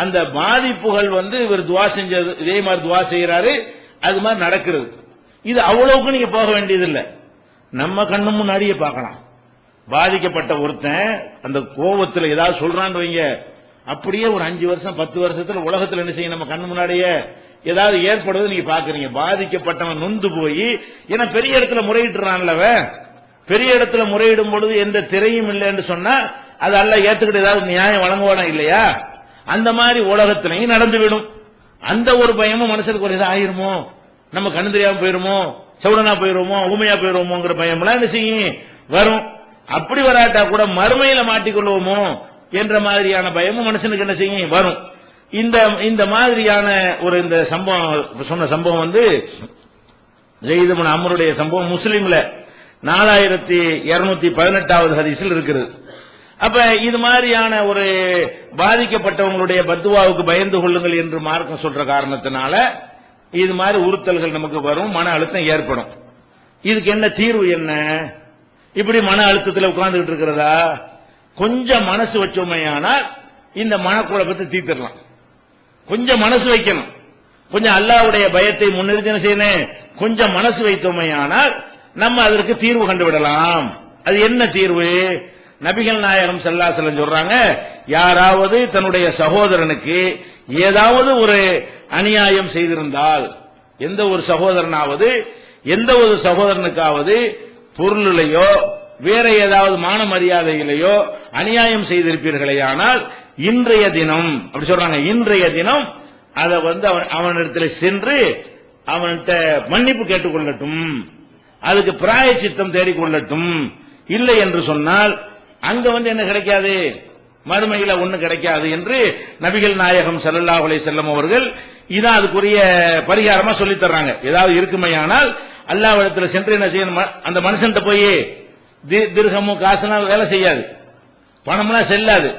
அந்த பாதிப்புகள் வந்து இவர் துவா செஞ்சது, இதே மாதிரி துவா செய்யறாரு, அது மாதிரி நடக்கிறது. இது அவ்வளவுக்கு நீங்க போக வேண்டியதில்லை, நம்ம கண்ணு முன்னாடியே பார்க்கலாம். பாதிக்கப்பட்ட ஒருத்தன் அந்த கோபத்தில் ஏதாவது சொல்றான்னு வைங்க, அப்படியே ஒரு 5 வருஷம் 10 வருஷத்துல உலகத்தில் என்ன செய்யும், நம்ம கண்ணு முன்னாடியே ஏதாவது ஏற்படுவது நீங்க பாக்குறீங்க. பாதிக்கப்பட்டவன் நொந்து போய், ஏன்னா பெரிய இடத்துல முறையிட்டுறான்லவ, பெரிய இடத்துல முறையிடும் பொழுது எந்த திரையும் இல்லைன்னு சொன்னா அது அல்லாஹ் ஏத்துக்கிட்டு ஏதாவது நியாயம் வழங்குவானா இல்லையா? அந்த மாதிரி உலகத்திலையும் நடந்துவிடும். அந்த ஒரு பயமும் மனுஷனுக்கு ஒரு இதாக ஆயிருமோ, நம்ம கண்ணு தெரியாம போயிருமோ, செவடனா போயிருவோமோ, ஊமையா போயிருவோமோங்கிற பயம்லாம் என்ன செய்யும் வரும். அப்படி வராட்டா கூட மறுமையில மாட்டிக்கொள்வோமோ என்ற மாதிரியான பயமும் மனுஷனுக்கு என்ன செய்யும் வரும். இந்த மாதிரியான ஒரு இந்த சம்பவம் சொன்ன சம்பவம் வந்து ஸைத் இப்னு அம்ருடைய சம்பவம் முஸ்லிம்ல 4218வது ஹதீஸில் இருக்கிறது. அப்ப இது மாதிரியான ஒரு பாதிக்கப்பட்டவங்களுடைய பத்துவாவுக்கு பயந்து கொள்ளுங்கள் என்று மார்க்கம் சொல்ற காரணத்தினால இது மாதிரி உறுத்தல்கள் நமக்கு வரும், மன அழுத்தம் ஏற்படும். இதுக்கு என்ன தீர்வு என்ன? இப்படி மன அழுத்தத்தில் உட்கார்ந்துகிட்டு இருக்கிறதா? கொஞ்சம் மனசு வச்சோமையானால் இந்த மனக்குழப்பத்தை தீர்த்திடலாம். கொஞ்சம் மனசு வைக்கணும், கொஞ்சம் அல்லாஹ்வுடைய பயத்தை முன்னிறுத்தி செய்யணும். கொஞ்சம் மனசு வைத்தோமையானால் நம்ம அதற்கு தீர்வு கண்டுவிடலாம். அது என்ன தீர்வு? நபிகள் நாயகம் ஸல்லல்லாஹு அலைஹி வஸல்லம் சொல்றாங்க, யாராவது தன்னுடைய சகோதரனுக்கு ஏதாவது ஒரு அநியாயம் செய்திருந்தால், எந்த ஒரு சகோதரனாவது எந்த ஒரு சகோதரனுக்காவது பொருளிலேயோ வேற ஏதாவது மான மரியாதையிலேயோ அநியாயம் செய்திருப்பீர்களே, ஆனால் இன்றைய தினம் அப்படி சொல்றாங்க, இன்றைய தினம் அதை வந்து அவனிடத்தில் சென்று அவன்கிட்ட மன்னிப்பு கேட்டுக்கொள்ளட்டும், அதுக்கு பிராயச்சித்தம் தேடிக்கொள்ளட்டும். இல்லை என்று சொன்னால் அங்க வந்து என்ன கிடைக்காது, மறுமையில ஒண்ணு கிடைக்காது என்று நபிகள் நாயகம் ஸல்லல்லாஹு அலைஹி வஸல்லம் அவர்கள் இதான் அதுக்குரிய பரிகாரமா சொல்லி தர்றாங்க. ஏதாவது இருக்குமையானால் அல்லாஹ்விடத்தில் சென்று என்ன செய்யணும், அந்த மனுஷன்ட்ட போய் திர்ஹமும் காசுலாம் வேலை செய்யாது, பணம்லாம் செல்லாது.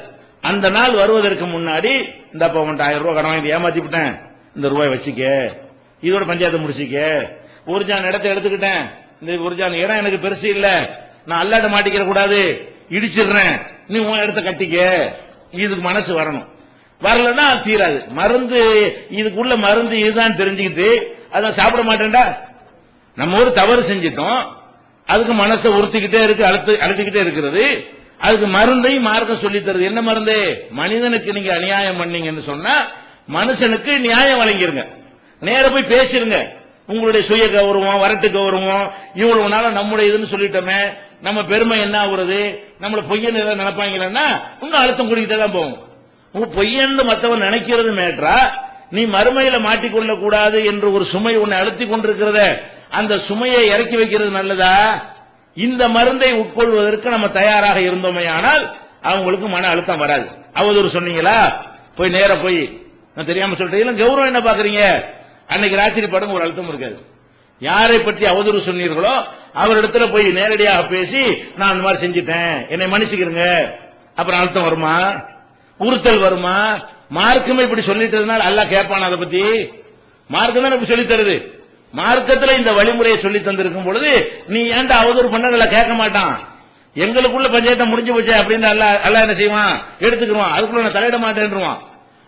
அந்த நாள் வருவதற்கு முன்னாடி இந்த 1000 ரூபாய் கடன் வாங்கி ஏமாத்தி விட்டேன், இந்த ரூபாய் வச்சுக்க, இதோட பஞ்சாயத்தை முடிச்சுக்க, ஒரு ஜான் இடத்தை எடுத்துக்கிட்டேன், இந்த ஒரு ஜான் இடம் எனக்கு பெருசு இல்ல, நான் அல்லாட்ட மாட்டிக்கிற கூடாது, இடிச்சிடுறேன், நீ உன் இடத்த கட்டிக்க. இதுக்கு மனசு வரணும். வரலன்னா தீராது. மருந்து இதுக்குள்ள மருந்து இதுதான் தெரிஞ்சுக்கிட்டு அதான் சாப்பிட மாட்டேன்டா. நம்ம ஒரு தவறு செஞ்சிட்டோம், அதுக்கு மனசை உறுத்திக்கிட்டே இருக்கு, அழுத்திக்கிட்டே இருக்கிறது. அதுக்கு மருந்தையும் மார்க்கம் சொல்லி தருது. என்ன மருந்து? மனிதனுக்கு நீங்க அநியாயம் பண்ணீங்கன்னு சொன்னா மனுஷனுக்கு நியாயம் வழங்கிருங்க, நேர போய் பேசிருங்க. உங்களுடைய சுய கௌரவம் வரட்டு கௌரவம் இவ்வளவு நாள நம்முடைய இதுன்னு சொல்லிட்டோமே, நம்ம பெருமை என்ன ஆகுறது, நம்மள பொய்யன்னு ஏதாவது நினைப்பாங்கன்னா இன்னும் அழுத்தம் கூடிக்கிட்டே தான் போகும். உங்க பொய்யன்னு மற்றவன் நினைக்கிறது மேட்ரா, நீ மறுமையில மாட்டிக்கொள்ள கூடாது என்று ஒரு சுமை உன்னை அழுத்தி கொண்டிருக்கிறத, அந்த சுமையை இறக்கி வைக்கிறது நல்லதா? இந்த மருந்தை உட்கொள்வதற்கு நம்ம தயாராக இருந்தோமையானால் அவங்களுக்கு மன அழுத்தம் வராது. அவதூறு சொன்னீங்களா, போய் நேர போய் நான் தெரியாம சொல்றீங்க, கௌரவம் என்ன பாக்குறீங்க, அன்னைக்கு ராத்திரி படம் ஒரு அழுத்தம் இருக்காது. யாரை பற்றி அவதூறு சொன்னீர்களோ அவரிடத்துல போய் நேரடியாக பேசி நான் அந்த மாதிரி செஞ்சிட்டேன், என்னை மன்னிச்சுக்கிறங்க, அப்புறம் அழுத்தம் வருமா, உறுத்தல் வருமா? மார்க்கமே இப்படி சொல்லிட்டதுனால அல்லாஹ் கேட்பான் அதை பத்தி? மார்க்கம் தான் இப்படி சொல்லி தருது. மார்க்கத்துல இந்த வழிமுறையை சொல்லி தந்திருக்கும் பொழுது நீ ஏன்டா அவதூறு பண்ணல கேட்க மாட்டான். எங்களுக்குள்ள பஞ்சாயத்தை முடிஞ்சு போச்சு அப்படின்னு அல்லாஹ் என்ன செய்வான், எடுத்துக்குவான், அதுக்குள்ள நான் தலையிட மாட்டேன்றான்.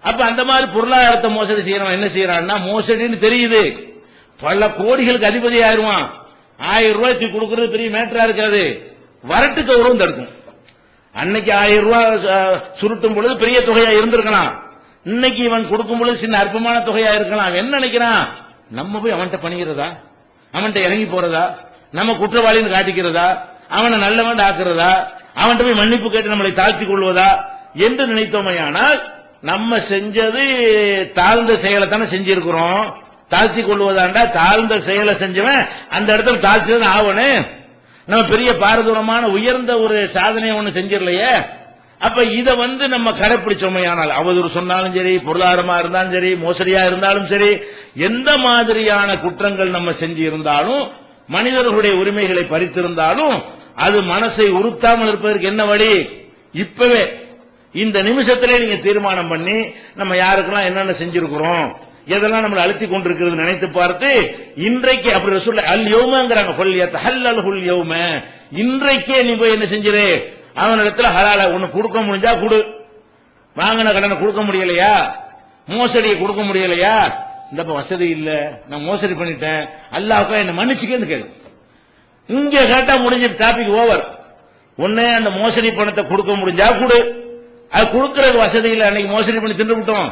அப்ப அந்த மாதிரி பொருளாதாரத்தை மோசடி செய்யறவன் என்ன செய்யறான்னா, மோசடின்னு தெரியுது, பல கோடிகளுக்கு அதிபதி ஆயிருவான். 1000 ரூபாய்க்கு கொடுக்கறது பெரிய மேட்டரா இருக்காது, வரட்டு கௌரவம் தடுக்கும். அன்னைக்கு 1000 ரூபாய் சுருட்டும் பொழுது பெரிய தொகையா இருந்திருக்கலாம், இன்னைக்கு இவன் கொடுக்கும் பொழுது சின்ன அற்பமான தொகையா இருக்கலாம். என்ன நினைக்கிறான், நம்ம போய் அவன்கிட்ட பணிகிறதா, அவன்கிட்ட இறங்கி போறதா, நம்ம குற்றவாளின்னு காட்டிக்கிறதா, அவனை நல்லவன் ஆக்குறதா, அவன்கிட்ட போய் மன்னிப்பு கேட்டு நம்மளை தாழ்த்திக் கொள்வதா என்று நினைத்தோமையானால் நம்ம செஞ்சது தாழ்ந்த செயலை தானே செஞ்சிருக்கிறோம். தாழ்த்தி கொள்வதாண்டா தாழ்ந்த செயலை செஞ்சவன் அந்த இடத்துல தாழ்த்தி தான் ஆகணும். நம்ம பெரிய பாரதூரமான உயர்ந்த ஒரு சாதனையை ஒண்ணு செஞ்சிடலையே. அப்ப இத நம்ம கடைப்பிடிச்சோமையானால், அவதூறு சொன்னாலும் சரி, பொருளாதாரமா இருந்தாலும் சரி, மோசடியா இருந்தாலும் சரி, எந்த மாதிரியான குற்றங்கள் நம்ம செஞ்சு இருந்தாலும், மனிதர்களுடைய உரிமைகளை பறித்திருந்தாலும் அது மனசை உறுத்தாமல் இருப்பதற்கு என்ன வழி? இப்பவே இந்த நிமிஷத்திலே நீங்க தீர்மானம் பண்ணி நம்ம யாருக்கெல்லாம் என்னென்ன செஞ்சிருக்கிறோம், எதெல்லாம் நம்மளை அழுத்தி கொண்டிருக்கிறது நினைத்து பார்த்து இன்றைக்கு அப்படி ரசூல் அல் யௌமங்கறாங்க, ஃபல்யத்தஹல்லல்ஹுல் யௌம, இன்றைக்கே நீ போய் என்ன செஞ்சிரு, அவனிடத்துல ஹலால ஒன்னு கொடுக்க முடிஞ்சா கொடு. வாங்கின கடனை கொடுக்க முடியலையா, மோசடியை கொடுக்க முடியலையா, இந்த வசதி இல்ல நான் மோசடி பண்ணிட்டேன் அல்லாஹ்வுக்கு என்ன மன்னிச்சுக்கன்னு கேளு. இங்க கேட்டா முடிஞ்ச டாபிக் ஓவர். ஒன்னே அந்த மோசடி பணத்தை கொடுக்க முடிஞ்சா கொடு, அது கொடுக்கறது வசதி இல்ல, அன்னைக்கு மோசடி பண்ணி தின்று விட்டோம்,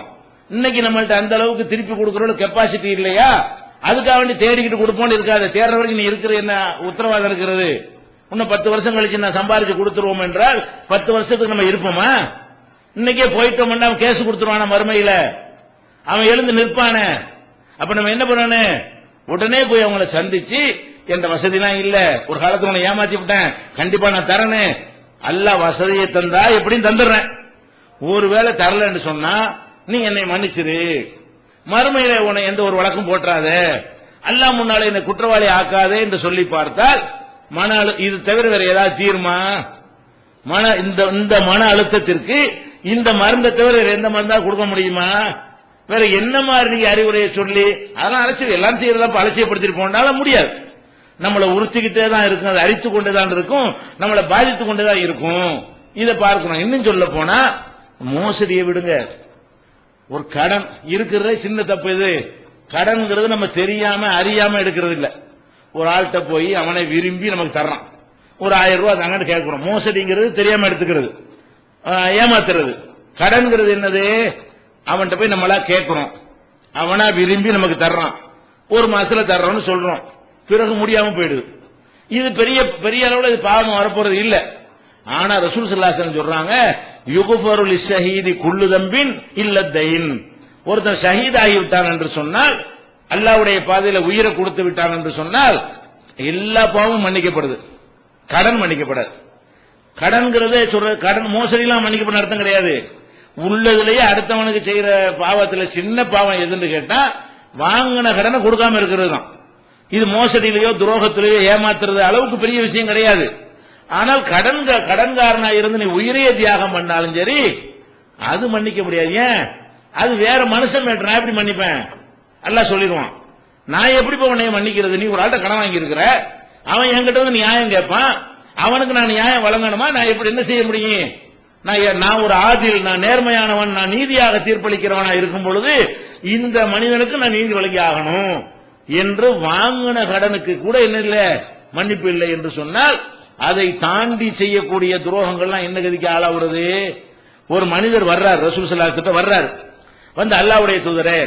இன்னைக்கு நம்மள்ட்ட அந்த அளவுக்கு திருப்பி கொடுக்கற கெப்பாசிட்டி இல்லையா, அதுக்காக வேண்டி தேடிக்கிட்டு கொடுப்போம்னு இருக்காது. தேடுற வரைக்கும் நீ இருக்கிற என்ன உத்தரவாதம் இருக்கிறது? இன்னும் 10 வருஷம் கழிச்சு நான் சம்பாரிச்சு கொடுத்துருவோம் என்றால் 10 வருஷத்துக்கு நம்ம இருப்போமா? இன்னைக்கே போயிட்டோம்னா அவன் கேஸ் கொடுத்துருவான மறுமையில, அவன் எழுந்து நிற்பான. அப்ப நம்ம என்ன பண்ணனு, உடனே போய் அவங்கள சந்திச்சு என்ற வசதிலாம் இல்ல, ஒரு காலத்துல உன்னை ஏமாத்தி விட்டேன், கண்டிப்பா நான் தரேன், அல்லாஹ் வசதியை தந்தா எப்படின்னு தந்துடுறேன், ஒருவேளை தரலன்னு சொன்னா நீ என்னை மன்னிச்சிரு, மறுமையில உன்னை எந்த ஒரு வழக்கும் போட்டுறாத, அல்லாஹ் முன்னால என்னை குற்றவாளி ஆக்காதே என்று சொல்லி பார்த்தால் இது தவிர வேற ஏதாவது தீர்மா? இந்த மன அழுத்தத்திற்கு இந்த மருந்தை தவிர எந்த மருந்தா கொடுக்க முடியுமா? வேற என்ன மாதிரி நீங்க அறிவுரையை சொல்லி அதெல்லாம் அலட்சியம் எல்லாம் செய்யறதா அலட்சியப்படுத்திட்டு போனால முடியாது. நம்மளை உறுத்திக்கிட்டே தான் இருக்கும், அதை அரித்து கொண்டேதான் இருக்கும், நம்மளை பாதித்துக் கொண்டேதான் இருக்கும். இதை பார்க்கணும். இன்னும் சொல்ல போனா மோசடியை விடுங்க, ஒரு கடன் இருக்கிறதே சின்ன தப்பு. இது கடன்ங்கிறது நம்ம தெரியாம அறியாம எடுக்கிறது இல்ல. ஒரு ஆள்கிட்ட போய் அவனை விரும்பி நமக்கு தர்றான், ஒரு 1000 ரூபாய் தாங்கன்னு கேட்கிறோம். மோசடிங்கிறது தெரியாம எடுத்துக்கிறது, ஏமாத்துறது. கடன்கிறது என்னது, அவன்கிட்ட போய் நம்மளா கேட்கிறோம், அவனா விரும்பி நமக்கு தர்றான், ஒரு மாசத்துல தர்றோம்னு சொல்றோம், பிறகு முடியாம போயிடுது. இது பெரிய பெரிய அளவுல இது பாவம் வரப்போறது இல்ல. ஆனா ரசூல் ஸல்லல்லாஹு அலைஹி வஸல்லம் சொல்றாங்க, யுக்ஃபரு லிஷஹீதி குல்லு தம்பின் இல்ல தைன். ஒருத்தன் ஷஹீத் ஆகிவிட்டான் என்று சொன்னால், அல்லாஹ்வுடைய பாதையில உயிரை கொடுத்து விட்டான் என்று சொன்னால் எல்லா பாவமும் மன்னிக்கப்படுது, கடன் மன்னிக்கப்படாது. கடன்கிறதே சொல்ற கடன் மோசடிலாம் மன்னிக்கப்பட அர்த்தம் கிடையாது. உள்ளதுலயே அடுத்தவனுக்கு செய்யற பாவத்துல சின்ன பாவம் எதுன்னு கேட்டா வாங்கின கடனை கொடுக்காம இருக்கிறது தான். இது மோசடியிலேயோ துரோகத்திலேயோ ஏமாத்துறது அளவுக்கு பெரிய விஷயம் கிடையாது. ஆனால் கடன்காரனா இருந்து நீ உயிரையே தியாகம் பண்ணாலும் சரி அது மன்னிக்க முடியாது. ஏன், அது வேற மனுஷன் மேட்டர், நான் எப்படி மன்னிப்பேன்? அல்லாஹ் சொல்லிடுவான், நான் எப்படி உன்னைய மன்னிக்கிறது? நீ ஒரு ஆள்கிட்ட கடன் வாங்கி இருக்கிற, அவன் என்கிட்ட வந்து நியாயம் கேட்பான், அவனுக்கு நான் நியாயம் வழங்கணுமா? நான் எப்படி என்ன செய்ய முடியும்? நான் ஒரு ஆதில், நான் நேர்மையானவன், நான் நீதியாக தீர்ப்பளிக்கிறவனா இருக்கும் பொழுது இந்த மனிதனுக்கு நான் நீதி வழங்கி ஆகணும் என்று வாங்கின கடனுக்கு கூட என்ன இல்ல, மன்னிப்பு இல்லை என்று சொன்னால் அதை தாண்டி செய்யக்கூடிய துரோகங்கள்லாம் என்ன கதிக்கு ஆளாகிறது? ஒரு மனிதர் வர்றார், ரசூல் ஸல்லல்லாஹு அலைஹி வஸல்லம் வர்றார், வந்து அல்லாஹ்வுடைய தூதரே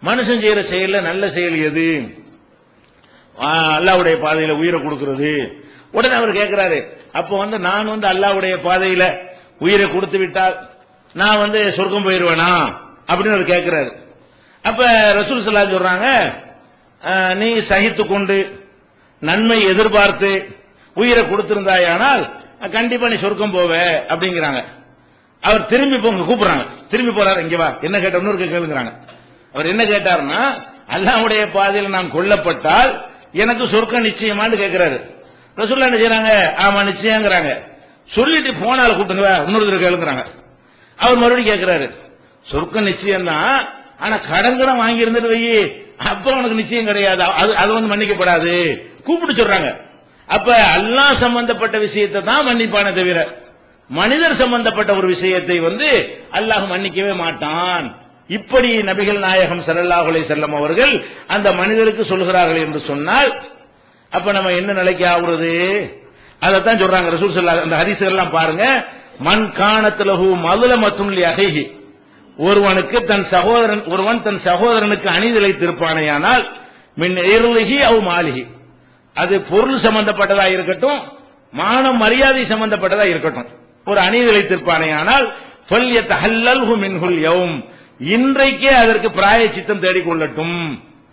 மனுஷன் செய்யற செயல்ல நல்ல செயல் எது? அல்லாஹ்வுடைய பாதையில உயிரை கொடுக்கிறது. உடனே அவர் கேட்கிறாரு, அப்போ வந்து நான் வந்து அல்லாஹ்வுடைய பாதையில உயிரை கொடுத்து விட்டால் நான் சொர்க்கம் போயிருவேனா அப்படின்னு அவர் கேட்கிறாரு. அப்ப ரசூல் ஸல்லல்லாஹு அலைஹி வஸல்லம் சொல்றாங்க, நீ சகித்து கொண்டு நன்மை எதிர்பார்த்து உயிரை கொடுத்திருந்தாயானால் கண்டிப்பா நீ சொர்க்கம் போவ அப்படிங்கிறாங்க. அவர் திரும்பி போங்க கூப்பிடுறாங்க, திரும்பி போறாரு, இங்க வா, என்ன கேட்ட இன்னொரு கேளுங்கிறாங்க. அவர் என்ன கேட்டாருன்னா, அல்லாஹ்வுடைய பாதையில் நான் கொல்லப்பட்டால் எனக்கு சொர்க்கம் நிச்சயமான்னு கேட்கிறாரு. ரசூலுல்லாஹ் என்ன செய்றாங்க, ஆமா நிச்சயங்கிறாங்க. சொல்லிட்டு போனால கூப்பிட்டுங்க இன்னொரு கேளுங்கிறாங்க. அவர் மறுபடியும் கேட்கிறாரு, சொர்க்கம் நிச்சயம் தான், ஆனா கடன்கடன் வாங்கி இருந்துட்டு வை, அப்ப உனக்கு நிச்சயம் கிடையாது, அது மன்னிக்கப்படாது கூப்பிட்டு சொல்றாங்க. அப்ப அல்லாஹ் சம்பந்தப்பட்ட விஷயத்தை தான் மன்னிப்பானே தவிர மனிதர் சம்பந்தப்பட்ட ஒரு விஷயத்தை அல்லாஹ் மன்னிக்கவே மாட்டான். இப்படி நபிகள் நாயகம் ஸல்லல்லாஹு அலைஹி வஸல்லம் அவர்கள் அந்த மனிதருக்கு சொல்கிறார்கள் என்று சொன்னால் அப்ப நம்ம என்ன நிலைக்கு ஆகுறது? அதைத்தான் சொல்றாங்க ரசூல் ஸல்லல்லாஹு அந்த ஹதீஸ்கள் எல்லாம் பாருங்க. மன் கானத் லஹு மظلமத்துன் லிஅஹீஹி, ஒருவன் தன் சகோதரனுக்கு அநீதிழைத்திருப்பானேயானால் மின் இர்லிஹி அவ் மாலிஹி, அது பொருள் சம்பந்தப்பட்டதா இருக்கட்டும், மானம் மரியாதை சம்பந்தப்பட்டதா இருக்கட்டும், ஒரு அநீதிழைத்திருப்பானேயானால் ஃபல்யதஹல்லல்ஹு மின்ஹுல் யௌம், இன்றைக்கே அதற்கு பிராயச்சித்தம் தேடிக்கொள்ளட்டும்.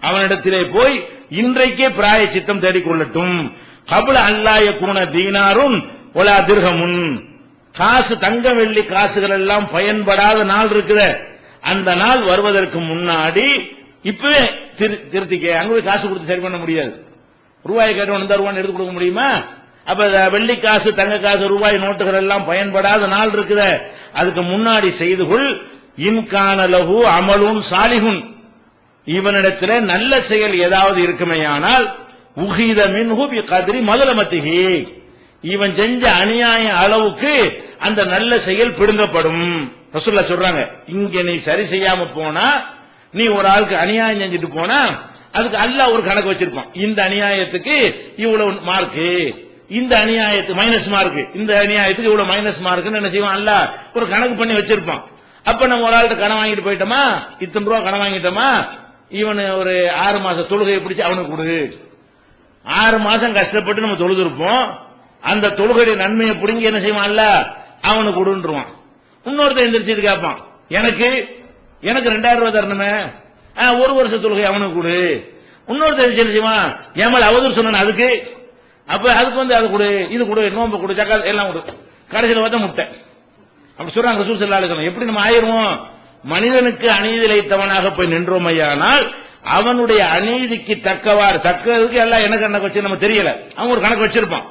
அவனிடத்திலே போய் இன்றைக்கே பிராயச்சித்தம் தேடிக்கொள்ளட்டும். கபுல அல்லா யகூன தீனாருன் வலா திர்ஹமுன், காசு தங்க வெள்ளி காசுகள் எல்லாம் பயன்படாத நாள் இருக்குது, அந்த நாள் வருவதற்கு முன்னாடி இப்பவே திருத்திக்க. அங்க போய் காசு கொடுத்து சரி பண்ண முடியாது. ரூபாய் கேட்டவன் ரூபான்னு எடுத்து கொடுக்க முடியுமா? அப்ப வெள்ளி காசு, தங்க காசு, ரூபாய் நோட்டுகள் எல்லாம் பயன்படாத நாள் இருக்குத, அதுக்கு முன்னாடி செய்து கொள். இன்கான லஹு அமலுன் சாலிஹுன், இவனிடத்தில் நல்ல செயல் ஏதாவது இருக்குமேயானால் உஹித மின்ஹு பிகத்ரி மதலமத்திஹி, இவன் செஞ்ச அநியாய அளவுக்கு அந்த நல்ல செயல் பிடுங்கப்படும். ரசூலுல்லாஹ் சொல்றாங்க, இங்க நீ சரி செய்யாம போனா, நீ ஒரு ஆளுக்கு அநியாயம் செஞ்சுட்டு போனா அதுக்கு அல்லாஹ் ஒரு கணக்கு வச்சிருப்பான். இந்த அநியாயத்துக்கு இவ்வளவு மார்க்கு, இந்த அநியாயத்துக்கு மைனஸ் மார்க், இந்த அநியாயத்துக்கு இவ்வளவு மைனஸ் மார்க்னு என்ன செய்வான், அல்லாஹ் ஒரு கணக்கு பண்ணி வச்சிருப்பான். அப்ப நம்ம ஒரு ஆள்கிட்ட கடன் வாங்கிட்டு போயிட்டோமா, இத்தனை ரூபா கடன் வாங்கிட்டோமா, இவன் ஒரு 6 மாச தொழுகையை பிடிச்சு அவனுக்கு கொடு. 6 மாசம் கஷ்டப்பட்டு நம்ம தொழுது இருப்போம், அந்த தொழுகையுடைய நன்மையை பிடிங்கி என்ன செய்வான், அல்லாஹ் அவனுக்கு கொடுன்றுவான். இன்னொருத்தர் எந்திரிச்சு கேட்பான், எனக்கு 2000 ரூபாய் தரணுமே, 1 வருஷ தொழுகை அவனுக்கு கொடு. இன்னொருத்தர் என்ன செய்வான், ஏமல் அவதூறு சொன்ன அதுக்கு, அப்ப அதுக்கு வந்து அது கொடு, இது கொடு, நோம்பு கொடு, சக்கால் எல்லாம் கொடு, கடைசியில் பார்த்தா முட்டை. அப்படி சொல்றாங்க ரசூல் ஸல்லல்லாஹு அலைஹி வஸல்லம். எப்படி நம்ம ஆயிருவோம், மனிதனுக்கு அநீதி இழைத்தவனாக போய் நின்றோமையானால் அவனுடைய அநீதிக்கு தக்கதுக்கு எல்லாம் என்ன கணக்கு வச்சு நம்ம தெரியல, அவன் ஒரு கணக்கு வச்சிருப்பான்.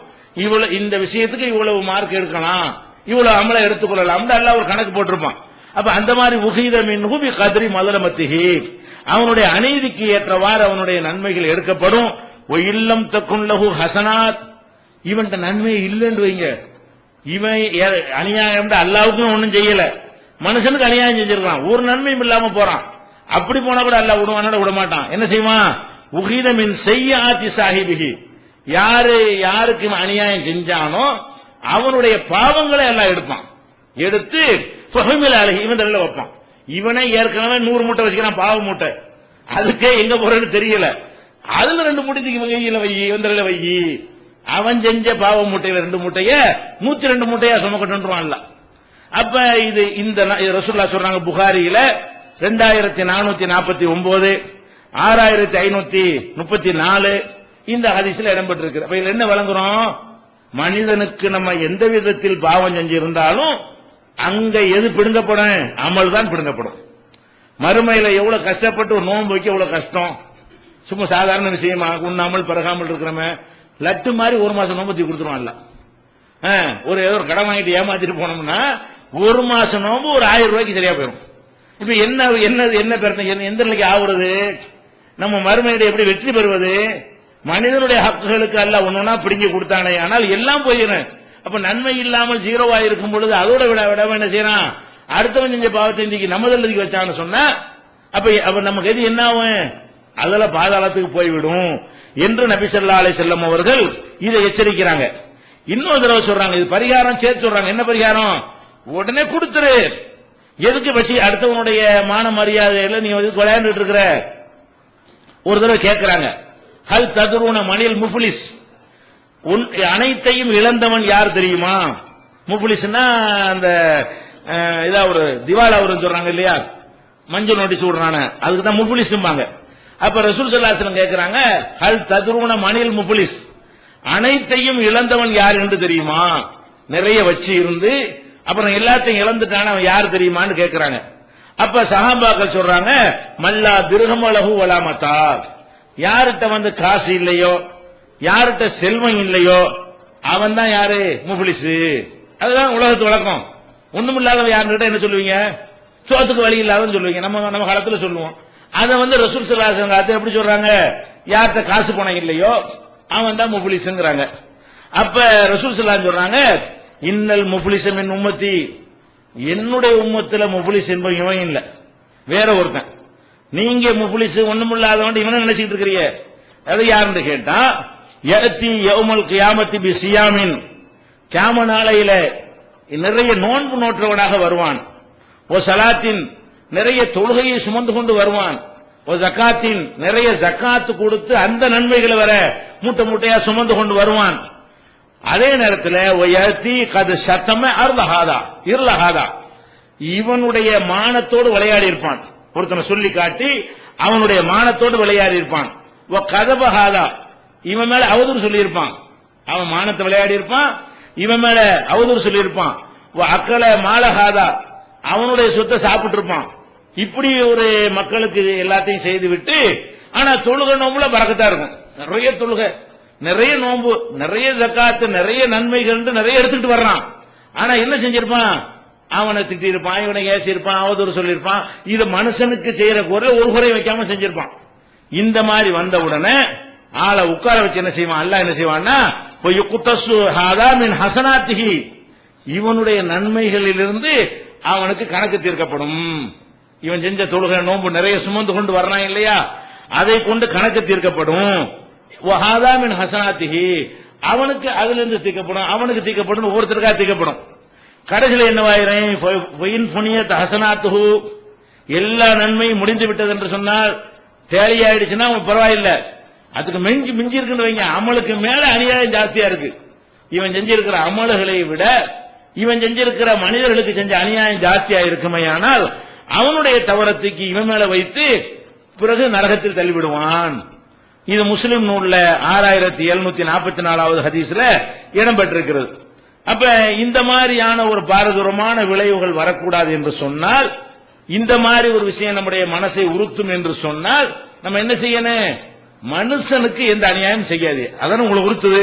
இவ்வளவு இந்த விஷயத்துக்கு இவ்வளவு மார்க் எடுக்கலாம், இவ்வளவு அமலை எடுத்துக்கொள்ளலாம், அல்லாஹ் ஒரு கணக்கு போட்டிருப்பான். அப்ப அந்த மாதிரி உஹீத மின்ஹு பிகத்ரி மதலமத்திஹி, அவனுடைய அநீதிக்கு ஏற்றவாறு அவனுடைய நன்மைகள் எடுக்கப்படும். இல்லம் தக்குன் லஹு ஹஸனாத், இவன்ட நன்மை இல்லைன்னு வைங்க, இவன் அநியாயம் அல்லாவுக்கும் ஒன்னும் செய்யல, மனுஷனுக்கு அநியாயம் செஞ்சிருக்கான், ஒரு நன்மையும் இல்லாம போறான். அப்படி போனா கூட அல்லாஹ் விடுவான விட மாட்டான். என்ன செய்வான், உஹீத மின் செய்யாத்தி சாஹிபிஹி, யாருக்கு அநியாயம் செஞ்சானோ அவனுடைய பாவங்களை எல்லாம் எடுப்பான், எடுத்து ஃபஹமில அலைஹி இவன் தலையில வைப்பான். இவனே ஏற்கனவே 100 மூட்டை வச்சுக்கிறான், பாவ மூட்டை, அதுக்கே எங்க போறேன்னு தெரியல, அதுல 2 மூட்டை கையில வை, இவன் தலையில வை, அவன் செஞ்ச பாவ மூட்டையில 2 மூட்டைய 102 மூட்டையா சுமக்கட்டுவான்ல. அப்ப இது இந்த ரசூலுல்லாஹ் சொல்றாங்க புகாரியில 2449 6534 இந்த ஹதீஸ்ல இடம்பெற்றிருக்கு. அப்ப இதுல என்ன வழங்குறோம், மனிதனுக்கு நம்ம எந்த விதத்தில் பாவம் செஞ்சிருந்தாலும் அங்க எது பிடுங்கப்படும், அமல் தான் பிடுங்கப்படும். மறுமையில எவ்வளவு கஷ்டப்பட்டு ஒரு நோன்பு வைக்க எவ்வளவு கஷ்டம், சும்மா சாதாரண விஷயமா உண்ணாமல் பருகாமல் இருக்கிறவங்க லட்டு மாதிரி 1 மாசம் நோம்பு தூக்கி கொடுத்துருவான்ல. ஒரு ஏதோ ஒரு கடன் வாங்கிட்டு ஏமாத்திட்டு போனோம்னா 1 மாசம் நோம்பு ஒரு 1000 ரூபாய்க்கு சரியா போயிடும். இப்ப என்ன என்ன என்ன பிரச்சனை, எந்த நிலைக்கு ஆகுறது, நம்ம மறுமையிட எப்படி வெற்றி பெறுவது, மனிதனுடைய ஹக்குகளுக்கு அல்லாஹ் ஒன்னொன்னா பிடிங்கி கொடுத்தானே, ஆனால் எல்லாம் போயிடும். அப்ப நன்மை இல்லாமல் ஜீரோவா இருக்கும் பொழுது அதோட விட என்ன செய்யறான், அடுத்தவன் செஞ்ச பாவத்தை இன்றைக்கு நம்மதல்லதுக்கு வச்சான்னு சொன்னா அப்ப நமக்கு எது என்ன ஆகும், அதெல்லாம் பாதாளத்துக்கு போய்விடும் என்று நபி ஸல்லல்லாஹு அலைஹி வஸல்லம் அவர்கள் இதை எச்சரிக்கிறாங்க. இன்னொரு தடவை சொல்றாங்க, இது பரிகாரம் சேர்த்து சொல்றாங்க. என்ன பரிகாரம், உடனே கொடுத்துரு, எதுக்கு வச்சு அடுத்தவனுடைய மான மரியாதையில நீ வந்து விளையாண்டுட்டு இருக்கிற. ஒரு தடவை கேட்கிறாங்க, ஹல் ததுரூன மணில் முஃப்லிஸ், அனைத்தையும் இழந்தவன் யார் தெரியுமா? முஃப்லிஸ்னா அந்த இதா ஒரு திவால் அவருன்னு சொல்றாங்க இல்லையா, மஞ்சள் நோட்டீஸ் விடுறான, அதுக்கு தான் முஃப்லிஸ்பாங்க. அப்ப ரசூல் ஸல்லல்லாஹு அலைஹி வஸல்லம் கேட்கிறாங்க, ஹல் ததுரூன மணில் முஃப்லிஸ், அனைத்தையும் இழந்தவன் யார் என்று தெரியுமா? நிறைய வச்சு இருந்து அப்புறம் எல்லாத்தையும் இழந்துட்டான அவன் யார் தெரியுமான்னு கேட்கிறாங்க. அப்ப சஹாபாக்கள் சொல்றாங்க, மல்லா திர்ஹமலஹு வலா மதா, யார்கிட்ட வந்து காசு இல்லையோ, யார்கிட்ட செல்வம் இல்லையோ அவன் தான் யாரு, முஃப்லிஸ். அதுதான் உலகத்து வழக்கம். ஒண்ணுமில்லாதவன் யாருன்னு என்ன சொல்லுவீங்க, சோத்துக்கு வழி இல்லாதன்னு சொல்லுவீங்க, நம்ம காலத்துல சொல்லுவோம். அதை வந்து ரசூல் ஸல்லல்லாஹு அலைஹி வஸல்லம் எப்படி சொல்றாங்க, யார்கிட்ட காசு பணம் இல்லையோ அவன் தான் முஃப்லிஸ்ங்கறாங்க. அப்ப ரசூல் ஸல்லல்லாஹு அலைஹி வஸல்லம் சொல்றாங்க, இன்னல் முஃப்லிஸ மின் உம்மத்தி, என்னுடைய உம்மத்துல முஃப்லிஸ் என்பவன் இவன் இல்ல, வேற ஒருத்தன். நீங்க முஃப்லிஸ் ஒண்ணுமில்லாதவன் இவனை நினைச்சிட்டு இருக்கிறீங்க. அது யாருன்னு கேட்டா, யஅதி யௌமல் கியாமத்தி பிஸியாமின், கியாம நாளையில நிறைய நோன்பு நோற்றவனாக வருவான். ஓ சலாத்தின், நிறைய தொழுகையை சுமந்து கொண்டு வருவான். ஓ ஜகாத்தின், நிறைய ஜகாத்து கொடுத்து அந்த நன்மைகளை வர மூட்டை மூட்டையா சுமந்து கொண்டு வருவான். அதே நேரத்தில் இருளஹாதா, இவனுடைய மானத்தோடு விளையாடி இருப்பான். ஒருத்தனை சொல்லி காட்டி அவனுடைய மானத்தோடு விளையாடி இருப்பான். கதபஹாதா, இவன் மேல அவதூறு சொல்லி இருப்பான். அவன் மானத்தை விளையாடி இருப்பான், இவன் மேல அவதூறு சொல்லி இருப்பான். அக்கல மாலஹாதா, அவனுடைய சொத்தை சாப்பிட்டு இருப்பான். இப்படி ஒரு மக்களுக்கு எல்லாத்தையும் செய்து விட்டு, ஆனா தொழுகை நோம்புல பறக்கத்தா இருக்கும். நிறைய தொழுகை, நிறைய நோன்பு, நிறைய ஜக்காத்து, நிறைய நன்மைகள் நிறைய எடுத்துட்டு வர்றான். ஆனா என்ன செஞ்சிருப்பான்? அவனை திட்டிருப்பான், இவனை ஏசிருப்பான், அவதூறு சொல்லியிருப்பான். இது மனுஷனுக்கு செய்யற குறை ஒரு குறை வைக்காம செஞ்சிருப்பான். இந்த மாதிரி வந்த உடனே ஆளை உட்கார வச்சு என்ன செய்வான்? அல்லாஹ் என்ன செய்வான்னா, இவனுடைய நன்மைகளிலிருந்து அவனுக்கு கணக்கு தீர்க்கப்படும். இவன் செஞ்ச தொழுகை நோன்பு நிறைய சுமந்து கொண்டு வர்றான் இல்லையா, அதை கொண்டு கணக்கு தீர்க்கப்படும். ஹசனாத்திஹி, அவனுக்கு அதுல இருந்து தீர்க்கப்படும், அவனுக்கு தீர்க்கப்படும், ஒவ்வொருத்தருக்காக தீர்க்கப்படும். கடைசியில் என்னவாயிரம் ஹசனாத்துஹு, எல்லா நன்மையும் முடிந்து விட்டது என்று சொன்னால் தேவையாயிடுச்சுன்னா பரவாயில்ல, அதுக்கு மிஞ்சி இருக்குன்னு வைங்க, அமலுக்கு மேல அநியாயம் ஜாஸ்தியா இருக்கு. இவன் செஞ்சிருக்கிற அமல்களை விட இவன் செஞ்சிருக்கிற மனிதர்களுக்கு செஞ்ச அநியாயம் ஜாஸ்தியா இருக்குமே, ஆனால் அவனுடைய தவறத்துக்கு இவன் மேல வைத்து பிறகு நரகத்தில் தள்ளிவிடுவான். இது முஸ்லிம் நூல்ல 6744வது ஹதீஸ்ல இடம்பெற்றிருக்கிறது. அப்ப இந்த மாதிரியான ஒரு பாரதூரமான விளைவுகள் வரக்கூடாது என்று சொன்னால், இந்த மாதிரி ஒரு விஷயம் நம்முடைய மனசை உறுத்தும் என்று சொன்னால் நம்ம என்ன செய்யணும்? மனுஷனுக்கு எந்த அநியாயம் செய்யாது. அதான் உங்களை உறுத்துது.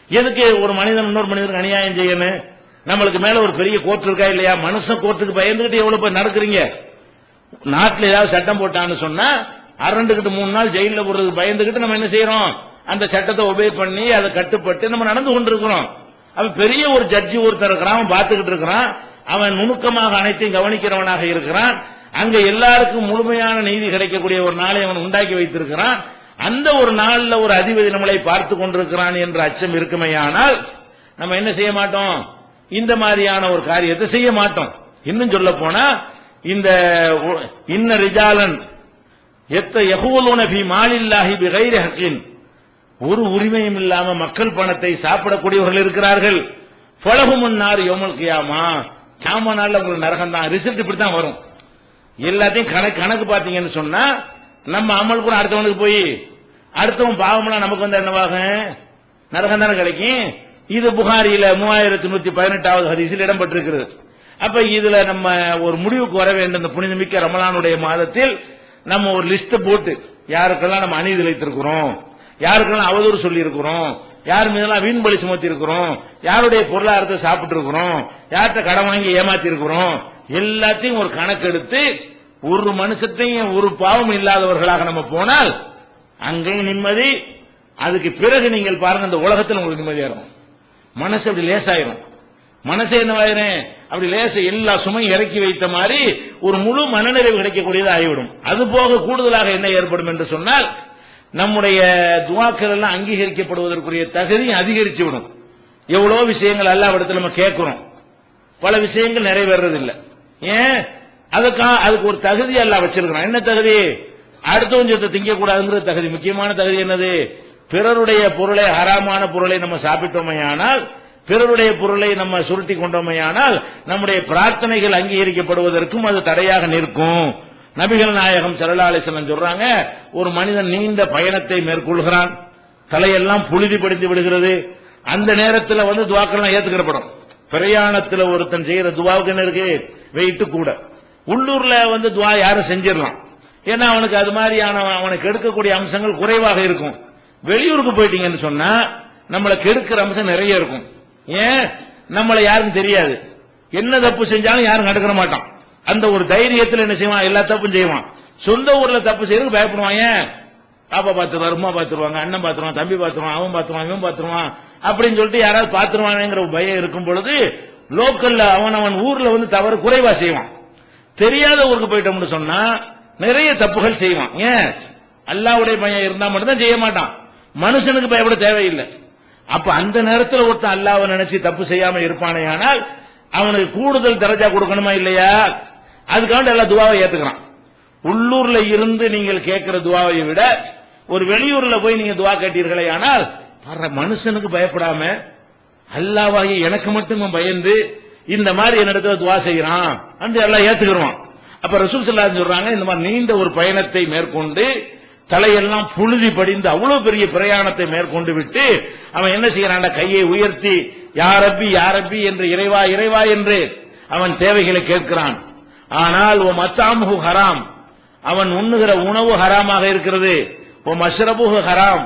எதுக்கு ஒரு மனிதன் இன்னொரு மனிதனுக்கு அநியாயம் செய்யணும்? நம்மளுக்கு மேல ஒரு பெரிய கோர்ட் இருக்கா இல்லையா? மனுஷன் கோர்ட்டுக்கு பயந்துகிட்டு எவ்வளவு பேர் நடக்கிறீங்க? நாட்டில் ஏதாவது சட்டம் போட்டான்னு சொன்னா அரண்டுகிட்டு 3 நாள் ஜெயில போடுறதுக்கு பயந்துகிட்டு நம்ம என்ன செய்யறோம்? அந்த சட்டத்தை ஒபே பண்ணி அதை கட்டுப்பட்டு நம்ம நடந்து கொண்டிருக்கிறோம். அவன் பெரிய ஒரு ஜட்ஜி ஒருத்தர் இருக்கிறான், அவன் பார்த்துக்கிட்டு இருக்கிறான், அவன் நுணுக்கமாக அனைத்தையும் கவனிக்கிறவனாக இருக்கிறான். அங்க எல்லாருக்கும் முழுமையான நீதி கிடைக்கக்கூடிய ஒரு நாளை அவன் உண்டாக்கி வைத்திருக்கிறான். அந்த ஒரு நாள்ல ஒரு அதிபதி நம்மளை பார்த்து கொண்டிருக்கிறான் என்ற அச்சம் இருக்குமையானால் நம்ம என்ன செய்ய மாட்டோம்? இந்த மாதிரியான ஒரு காரியத்தை செய்ய மாட்டோம். இன்னும் சொல்ல போனா, இந்த இன்ன ரிஜாலன் யகூலூன ஃபீ மாலில்லாஹி பிகைரி ஹக்கின், ஒரு உரிமையும் இல்லாம மக்கள் பணத்தை சாப்பிடக்கூடியவர்கள் இருக்கிறார்கள். ஃபலஹுமுன் நார் யௌமல் கியாமா, கியாம நாள்ல உங்களுக்கு நரகம் தான். ரிசல்ட் இப்படி தான் வரும். எல்லாத்தையும் கணக்கு பாத்தீங்கன்னு சொன்னா, நம்ம அமல் கூட அடுத்தவனுக்கு போய் அடுத்தவன் பாவம்லாம் நமக்கு வந்து என்னவாகும்? நரகம் தானே கிடைக்கும். இது புகாரியில 3118வது ஹதீஸில் இடம்பெற்றிருக்கிறது. அப்ப இதுல நம்ம ஒரு முடிவுக்கு வர வேண்டும். இந்த புனிதமிக்க ரமலானுடைய மாதத்தில் நம்ம ஒரு லிஸ்ட் போட்டு யாருக்கெல்லாம் நம்ம அநீதி இழைத்திருக்கிறோம், யாருக்கெல்லாம் அவதூறு சொல்லி இருக்கிறோம், யார் மீதெல்லாம் வீண்பலி சுமத்தி இருக்கிறோம், யாருடைய பொருளாதாரத்தை சாப்பிட்டு இருக்கிறோம், யார்கிட்ட கடன் வாங்கி ஏமாத்தி இருக்கிறோம், எல்லாத்தையும் ஒரு கணக்கெடுத்து ஒரு மனுஷத்தையும் ஒரு பாவம் இல்லாதவர்களாக நம்ம போனால் அங்கேயும் நிம்மதி. அதுக்கு பிறகு நீங்கள் பாருங்க, இந்த உலகத்தில் உங்களுக்கு நிம்மதியா இருக்கும். மனசு அப்படி லேசாயிரும். மனசு என்னவாயிரும்? அப்படி லேச எல்லா சுமையும் இறக்கி வைத்த மாதிரி ஒரு முழு மனநிறைவு கிடைக்கக்கூடியது ஆகிவிடும். அது போக கூடுதலாக என்ன ஏற்படும் என்று சொன்னால், நம்முடைய துஆக்கள் எல்லாம் அங்கீகரிக்கப்படுவதற்குரிய தகுதி அதிகரிச்சு விடும். எவ்வளவு விஷயங்கள் அல்லாஹ்விடத்தில் நம்ம கேட்கிறோம், பல விஷயங்கள் நிறைவேறதில்லை. ஏன்? அதுக்கு ஒரு தகுதி அல்லாஹ் வச்சிருக்கிறான். என்ன தகுதி? அடுத்தவன் சொத்தை திங்க கூடாதுங்கிற தகுதி. முக்கியமான தகுதி என்னது? பிறருடைய பொருளை, ஹராமான பொருளை நம்ம சாப்பிட்டோமையானால், பிறருடைய பொருளை நம்ம சுருட்டி கொண்டோமையானால் நம்முடைய பிரார்த்தனைகள் அங்கீகரிக்கப்படுவதற்கும் அது தடையாக நிற்கும். நபிகள் நாயகம் ஸல்லல்லாஹு அலைஹி வஸல்லம் சொல்றாங்க, ஒரு மனிதன் நீண்ட பயணத்தை மேற்கொள்கிறான், தலையெல்லாம் புழுதி படிந்து விடுகிறது. அந்த நேரத்தில் வந்து துஆக்கெல்லாம் ஏத்துக்கப்படும். பிரயாணத்தில் ஒருத்தன் செய்யற துஆவுக்கு என்ன இருக்கு? வெயிட்டு கூட. உள்ளூர்ல வந்து துஆ யாரும் செஞ்சிடலாம். ஏன்னா அவனுக்கு அது மாதிரியான அவனுக்கு எடுக்கக்கூடிய அம்சங்கள் குறைவாக இருக்கும். வெளியூருக்கு போயிட்டீங்கன்னு சொன்னா நம்மளை கெடுக்கிற அம்சம் நிறைய இருக்கும். ஏன்? நம்மளை யாருக்கும் தெரியாது, என்ன தப்பு செஞ்சாலும் யாரும் நடக்கிற மாட்டான். அந்த ஒரு தைரியத்தில் என்ன செய்வான்? எல்லா தப்பும் செய்வான். சொந்த ஊர்ல தப்பு செய்யறதுக்கு பயப்படுவான். ஏன்? பாப்பா பாத்துருவாரு, அம்மா பாத்துருவாங்க, அண்ணன் பாத்துருவான், தம்பி பாத்துருவான், அவன் பாத்துருவான், இவன் பாத்துருவான் அப்படின்னு சொல்லிட்டு யாராவது பாத்துருவானுங்கிற பயம் இருக்கும் பொழுது லோக்கல்ல அவன் ஊர்ல வந்து தவறு குறைவா செய்வான். தெரியாத ஊருக்கு போயிட்டோம்னு சொன்னா நிறைய தப்புகள் செய்வான். ஏன்? அல்லாஹ்வுடைய பயம் இருந்தா மட்டும்தான் செய்ய மாட்டான். மனுஷனுக்கு பயப்பட தேவையில்லை. அப்ப அந்த நேரத்தில் ஒருத்தன் அல்லாஹ்வை நினைச்சு தப்பு செய்யாம இருப்பானே, ஆனால் அவனுக்கு கூடுதல் தரஜா கொடுக்கணுமா இல்லையா? அதுக்காக எல்லா துஆவை ஏத்துக்கிறான். உள்ளூர்ல இருந்து நீங்கள் கேட்கிற துஆவை விட ஒரு வெளியூர்ல போய் நீங்க துஆ கேட்டீர்களே, ஆனால் மனுஷனுக்கு பயப்படாம அல்லாஹ்வாகி எனக்கு மட்டும் பயந்து இந்த மாதிரி என்னிடத்துல துஆ செய்யறான் என்று எல்லாம் ஏத்துக்கிறான். அப்ப ரசூல் ஸல்லல்லாஹு அலைஹி சொல்றாங்க, இந்த மாதிரி நீண்ட ஒரு பயணத்தை மேற்கொண்டு தலையெல்லாம் புழுதி படிந்து அவ்வளவு பெரிய பிரயாணத்தை மேற்கொண்டு விட்டு அவன் என்ன செய்யறான்? கையை உயர்த்தி யா ரப்பி யா ரப்பி என்று இறைவா இறைவா என்று அவன் தேவைகளை கேட்கிறான். ஆனால் ஓ மத்தாமுஹு ஹராம், அவன் உண்ணுகிற உணவு ஹராமாக இருக்கிறது. ஓ மஷ்ரபுஹு ஹராம்,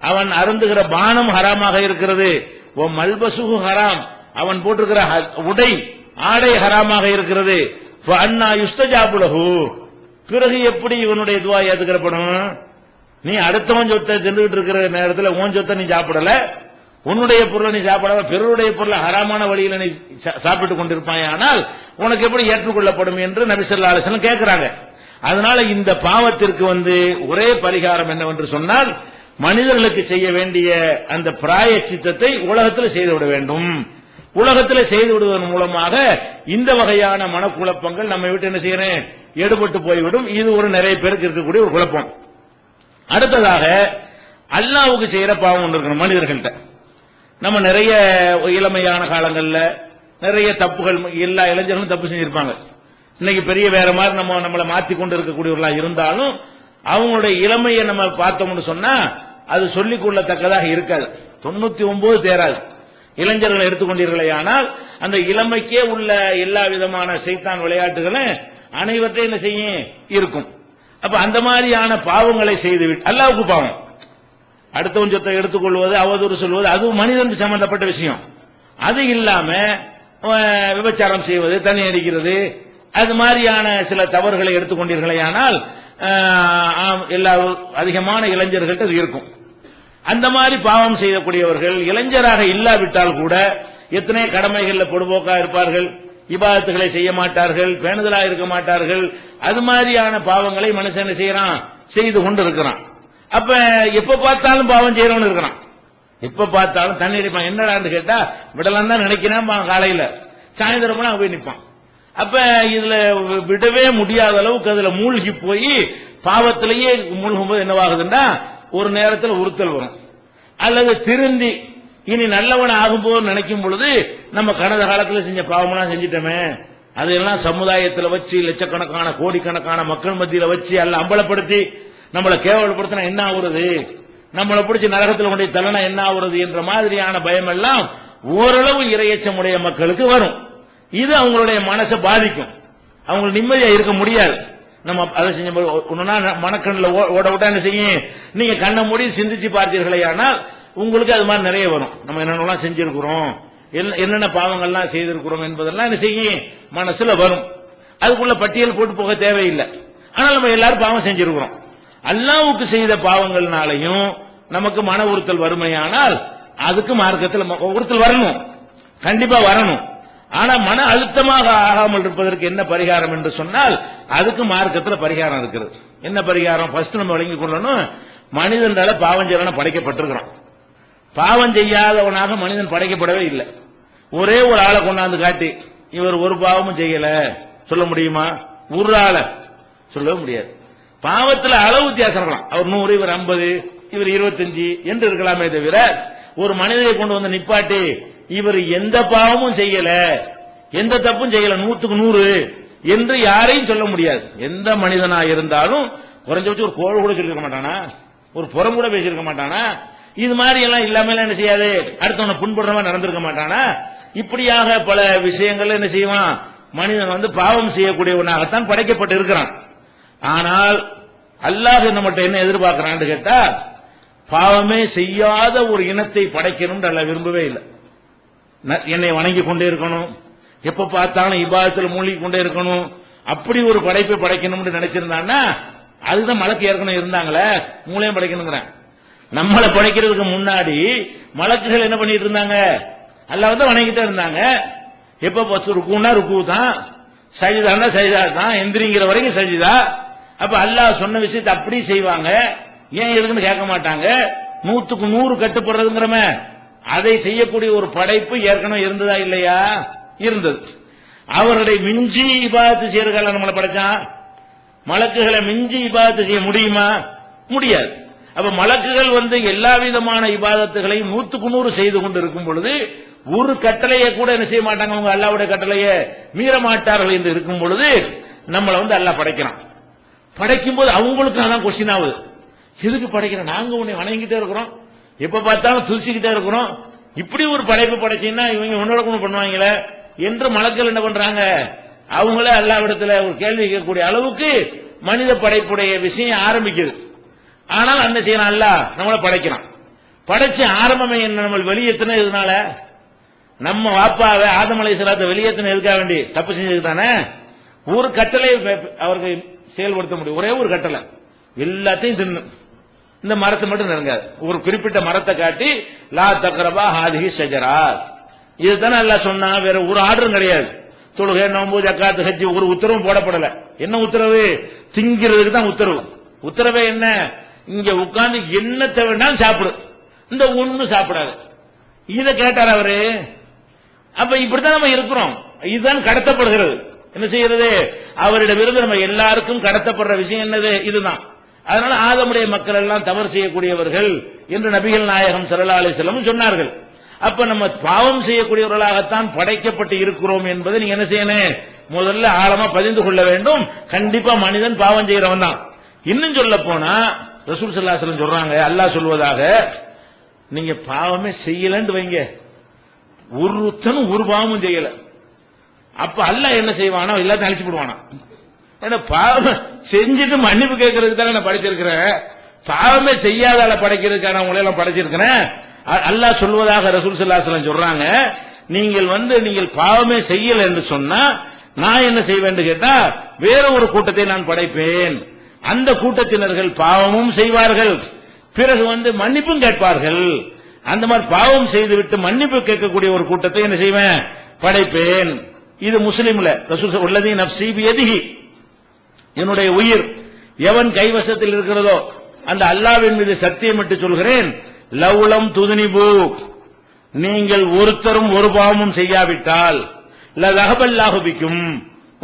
அவன் அருந்துகிற பானம் ஹராமாக இருக்கிறது. ஓ மல்பசுகு ஹராம், அவன் போட்டிருக்கிற உடை ஆடை ஹராமாக இருக்கிறது. அண்ணா யுஸ்தஜாபுலஹு, பிறகு எப்படி இவனுடைய துவா ஏத்துக்கிறப்படும்? நீ அடுத்தவன் சொத்தை தின்றுகிட்டு இருக்கிற நேரத்தில் உன் சொத்தை நீ சாப்பிடல, உன்னுடைய பொருளை நீ சாப்பிடாம பிறருடைய பொருளை ஹராமான வழியில நீ சாப்பிட்டுக் கொண்டிருப்பாய், ஆனால் உனக்கு எப்படி ஏற்றுக்கொள்ளப்படும் என்று நபி ஸல்லல்லாஹு அலைஹி வஸல்லம் கேட்கிறாங்க. அதனால இந்த பாவத்திற்கு ஒரே பரிகாரம் என்னவென்று சொன்னால், மனிதர்களுக்கு செய்ய வேண்டிய அந்த பிராயச்சித்தத்தை உலகத்தில் செய்துவிட வேண்டும். உலகத்தில் செய்து விடுவதன் மூலமாக இந்த வகையான மனக்குழப்பங்கள் நம்ம விட்டு என்ன செய்யறேன் எடுபட்டு போய்விடும். இது ஒரு நிறைய பேருக்கு இருக்கக்கூடிய ஒரு குழப்பம். அடுத்ததாக அல்லாஹ்வுக்கு செய்யற பாவம் ஒன்று இருக்கணும் மனிதர்கள்ட்ட. நம்ம நிறைய இளமையான காலங்களில் நிறைய தப்புகள், எல்லா இளைஞர்களும் தப்பு செஞ்சிருப்பாங்க. இன்னைக்கு பெரிய வேற மாதிரி நம்மளை மாற்றி கொண்டு இருக்கக்கூடியவர்களா இருந்தாலும் அவங்களுடைய இளமையை நம்ம பார்த்தோம்னு சொன்னா அது சொல்லிக் கொள்ளத்தக்கதாக இருக்காது. 99 தேராது. இளைஞர்களை எடுத்துக்கொண்டீர்களே ஆனால் அந்த இளமைக்கே உள்ள எல்லா விதமான சைத்தான் விளையாட்டுகளும் அனைவற்றையும் என்ன செய்யும் இருக்கும். அப்ப அந்த மாதிரியான பாவங்களை செய்துவிட்டு அல்லாஹ்வுக்கு பாவம், அடுத்தவன் சொத்தை எடுத்துக்கொள்வது, அவதூறு சொல்வது, அது மனிதனுக்கு சம்பந்தப்பட்ட விஷயம். அது இல்லாம விபச்சாரம் செய்வது, தண்ணி அடிக்கிறது, அது மாதிரியான சில தவறுகளை எடுத்துக்கொண்டீர்களே ஆனால் எல்லா அதிகமான இளைஞர்கள்ட்ட அது இருக்கும். அந்த மாதிரி பாவம் செய்யக்கூடியவர்கள் இளைஞராக இல்லாவிட்டால் கூட எத்தனை கடமைகளில் பொடுபோக்கா இருப்பார்கள், இபாதத்துகளை செய்ய மாட்டார்கள், பேணுதலா இருக்க மாட்டார்கள். அது மாதிரியான பாவங்களை மனுஷன் செய்யறான், செய்து கொண்டு இருக்கிறான். அப்ப எப்ப பார்த்தாலும் பாவம் செய்யறவன் இருக்கிறான். எப்ப பார்த்தாலும் தண்ணி அடிப்பான். என்னடான்னு கேட்டா விடலாம் தான் நினைக்கிறேன், காலையில சாயந்தரம் அங்க போய் நிற்பான். அப்ப இதுல விடவே முடியாத அளவுக்கு அதுல மூழ்கி போய் பாவத்திலேயே மூழ்கும்போது என்னவாகுதுன்னா ஒரு நேரத்தில் உறுத்தல் வரும். அல்லது திருந்தி இனி நல்லவன் ஆகும்போது நினைக்கும் பொழுது நம்ம கடந்த காலத்தில் செஞ்ச பாவம்லாம் செஞ்சிட்டோமே, அதையெல்லாம் சமுதாயத்தில் வச்சு லட்சக்கணக்கான கோடிக்கணக்கான மக்கள் மத்தியில் வச்சு அல்ல அம்பலப்படுத்தி நம்மளை கேவலப்படுத்தினா என்ன ஆகுறது, நம்மளை பிடிச்சி நரகத்தில் கொண்டு தள்ளனா என்ன ஆகுறது என்ற மாதிரியான பயம் எல்லாம் ஓரளவு இரையச்சமுடைய மக்களுக்கு வரும். இது அவங்களுடைய மனசை பாதிக்கும், அவங்க நிம்மதியா இருக்க முடியாது. நம்ம அதை செஞ்ச மனக்கண்ணில் ஓட விட்டா என்ன செய்யும், நீங்க கண்ணை மூடி சிந்திச்சு பார்த்தீர்களே ஆனால் உங்களுக்கு அது மாதிரி நிறைய வரும். நம்ம என்னென்னலாம் செஞ்சிருக்கிறோம், என்னென்ன பாவங்கள்லாம் செய்திருக்கிறோம் என்பதெல்லாம் என்ன செய்யும் மனசுல வரும். அதுக்குள்ள பட்டியல் போட்டு போக தேவையில்லை. ஆனால் நம்ம எல்லாரும் பாவம் செஞ்சிருக்கிறோம். அல்லாஹ்வுக்கு செய்த பாவங்கள்னாலையும் நமக்கு மன உறுத்தல் வறுமையானால் அதுக்கு மார்க்கத்தில் உறுத்தல் வரணும், கண்டிப்பா வரணும். ஆனா மன அழுத்தமாக ஆகாமல் இருப்பதற்கு என்ன பரிகாரம் என்று சொன்னால் அதுக்கு மார்க்கத்தில் பரிகாரம் இருக்கிறது. என்ன பரிகாரம்? ஃபர்ஸ்ட் நம்ம விளங்கிக் கொள்ளணும், மனிதனால பாவம் செய்யறவன படைக்கப்பட்டிருக்கிறான். பாவம் செய்யாதவனாக மனிதன் படைக்கப்படவே இல்லை. ஒரே ஒரு ஆளை கொண்டாந்து காட்டி இவர் ஒரு பாவமும் செய்யல சொல்ல முடியுமா? ஒரு ஆளை சொல்லவே முடியாது. பாவத்தில் அளவு வித்தியாசம் இருக்கலாம். அவர் 100, இவர் 50, இவர் 25 என்று இருக்கலாமே தவிர ஒரு மனிதரை கொண்டு வந்து நிப்பாட்டி இவர் எந்த பாவமும் செய்யல, எந்த தப்பும் செய்யல, 100க்கு 100 என்று யாரையும் சொல்ல முடியாது. எந்த மனிதனா இருந்தாலும் குறைஞ்சபட்சம் ஒரு கோள் கூட சொல்லிருக்க மாட்டானா, ஒரு புறம் கூட பேசியிருக்க மாட்டானா, இது மாதிரி எல்லாம் இல்லாம என்ன செய்யாது, அடுத்தவனை புண்படுற மாதிரி நடந்திருக்க மாட்டானா. இப்படியாக பல விஷயங்கள் என்ன செய்வான், மனிதன் பாவம் செய்யக்கூடியவனாகத்தான் படைக்கப்பட்டு இருக்கிறான். ஆனால் அல்லாஹ் நம்மகிட்ட என்ன எதிர்பார்க்கிறான்னு கேட்டா, பாவமே செய்யாத ஒரு இனத்தை படைக்கணும் அல்ல விரும்பவே இல்லை. என்னை வணங்கி கொண்டே இருக்கணும், எப்ப பார்த்தாலும் இபாதத்தில் மூழ்கி கொண்டே இருக்கணும், அப்படி ஒரு படைப்பை படைக்கணும்னு நினைச்சிருந்தான்னா அதுதான் மலக்கு ஏற்கனவே இருந்தாங்களே, மூளையும் படைக்கணுங்கிறேன். நம்மளை படைக்கிறதுக்கு முன்னாடி மலக்குகள் என்ன பண்ணிட்டு இருந்தாங்க, அல்லாஹ் வணங்கிட்டே இருந்தாங்க. எப்ப ருக்குன்னா ருக்கு தான், சஜிதான்னா சஜிதா தான், எந்திரிங்கிற வரைக்கும் சஜிதா. அப்ப அல்லாஹ் சொன்ன விஷயத்தை அப்படி செய்வாங்க. ஏன் எதுக்குன்னு கேட்க மாட்டாங்க. 100க்கு 100 கட்டுப்படுறதுங்கிறம அதை செய்யக்கூடிய ஒரு படைப்பு ஏற்கனவே இருந்ததா இல்லையா? இருந்தது. அவர்களை மிஞ்சி இபாதத்து செய்யறதுக்காக நம்மளை படைச்சான். மலக்குகளை மிஞ்சி இபாதத்து செய்ய முடியுமா? முடியாது. அப்ப மலக்குகள் எல்லா விதமான இபாதத்துகளையும் 100க்கு 100 செய்து கொண்டு இருக்கும் பொழுது ஒரு கட்டளையை கூட என்ன செய்ய மாட்டாங்க, அவங்க அல்லாஹ்வுடைய கட்டளையை மீற மாட்டார்கள் என்று இருக்கும் பொழுது நம்மளை அல்லாஹ் படைக்கிறான். படைக்கும் போது அவங்களுக்கு அதான் கொஸ்டின் ஆகுது, எதுக்கு படைக்கிறோம், நாங்க உன்னை வணங்கிட்டே இருக்கிறோம், எப்ப பார்த்தாலும் துதிச்சுக்கிட்டே இருக்கிறோம், இப்படி ஒரு படைப்பு படைச்சீங்கன்னா இவங்க உன்னோட பண்ணுவாங்களே என்று மலக்கள் என்ன பண்றாங்க, அவங்களே அல்லாஹ்விடத்துல ஒரு கேள்வி கேட்கக்கூடிய அளவுக்கு மனித படைப்புடைய விஷயம் ஆரம்பிக்குது. ஆனால் அந்த செய்யலாம், அல்லாஹ் நம்மளை படைக்கிறான். படைச்சு ஆரம்பமே என்ன, நம்ம வெளியேற்றின இதனால நம்ம வாப்பாவை ஆதம் அலைஹிஸ்ஸலாத்தை வெளியேற்றின எதுக்காக வேண்டி தப்பு செஞ்சது தானே. ஒரு கட்டளை அவருக்கு செயல்படுத்த முடியும், ஒரே ஒரு கட்டளை, எல்லாத்தையும் தின்னு, இந்த மரத்தை மட்டும் நெருங்காது. ஒரு குறிப்பிட்ட மரத்தை காட்டி லா தக்ரபா ஹாதிஹி ஷஜரா, இதுதானே அல்லாஹ் சொன்னா. வேற ஒரு ஆர்டரும் கிடையாது. தொழுகை, நோன்பு, ஜக்காத், ஹஜ் ஒரு உத்தரவும் போடப்படல. என்ன உத்தரவு? திங்கிறதுக்கு தான் உத்தரவு. உத்தரவே என்ன? இங்க உட்கார்ந்து என்னத்தை வேண்டாம் சாப்பிடு, இந்த ஒண்ணு சாப்பிடாது. இதை கேட்டார் அவரு. அப்ப இப்படித்தான் நம்ம இருக்கிறோம். இதுதான் கடத்தப்படுகிறது. என்ன செய்யறது? அவரிடமிருந்து நம்ம எல்லாருக்கும் கடத்தப்படுற விஷயம் என்னது? இதுதான். அதனால ஆதமுடைய மக்கள் எல்லாம் தவறு செய்யக்கூடியவர்கள் என்று நபிகள் நாயகம் ஸல்லல்லாஹு அலைஹி வஸல்லம் சொன்னார்கள். அப்ப நம்ம பாவம் செய்யக்கூடியவர்களாகத்தான் படைக்கப்பட்டு இருக்கிறோம் என்பதை நீங்க என்ன செய்யணும்? முதல்ல ஆழமா பதிந்து கொள்ள வேண்டும். கண்டிப்பா மனிதன் பாவம் செய்யறவன் தான். இன்னும் சொல்ல போனா ரசூல் ஸல்லல்லாஹு அலைஹி வஸல்லம் சொல்றாங்க, அல்லாஹ் சொல்வதாக, நீங்க பாவமே செய்யலன்னு வைங்க, ஒருத்தனும் ஒரு பாவமும் செய்யல, அப்ப அல்லாஹ் என்ன செய்வானா? எல்லாத்தையும் அழிச்சு போடுவானா. ஏன்னா பாவம் செஞ்சுட்டு மன்னிப்பு கேட்கறதுக்கு தானே நான் படைச்சிருக்கிறேன், பாவமே செய்யாதால படைக்கிறதுக்கான உங்களை எல்லாம் படைச்சிருக்கிறேன். அல்லாஹ் சொல்வதாக ரசூல் ஸல்லல்லாஹு அலைஹி வஸல்லம் சொல்றாங்க, நீங்கள் பாவமே செய்யல என்று சொன்னா நான் என்ன செய்வேன் கேட்டா, வேற ஒரு கூட்டத்தை நான் படைப்பேன். அந்த கூட்டத்தினர்கள் பாவமும் செய்வார்கள், பிறகு மன்னிப்பும் கேட்பார்கள். அந்த மாதிரி பாவம் செய்துவிட்டு மன்னிப்பு கேட்கக்கூடிய ஒரு கூட்டத்தை என்ன செய்வேன்? படைப்பேன். இது முஸ்லிம்ல ரசூல் உள்ளதி நஃப்ஸி பியதிஹி, என்னுடைய உயிர் எவன் கைவசத்தில் இருக்கிறதோ அந்த அல்லாஹ்வின் மீது சத்தியமிட்டு சொல்கிறேன், லவ்லம் துதுனிபு, நீங்கள் ஒருத்தரும் ஒரு பாவமும் செய்யாவிட்டால் லதஹபல்லாஹு பிக்கும்,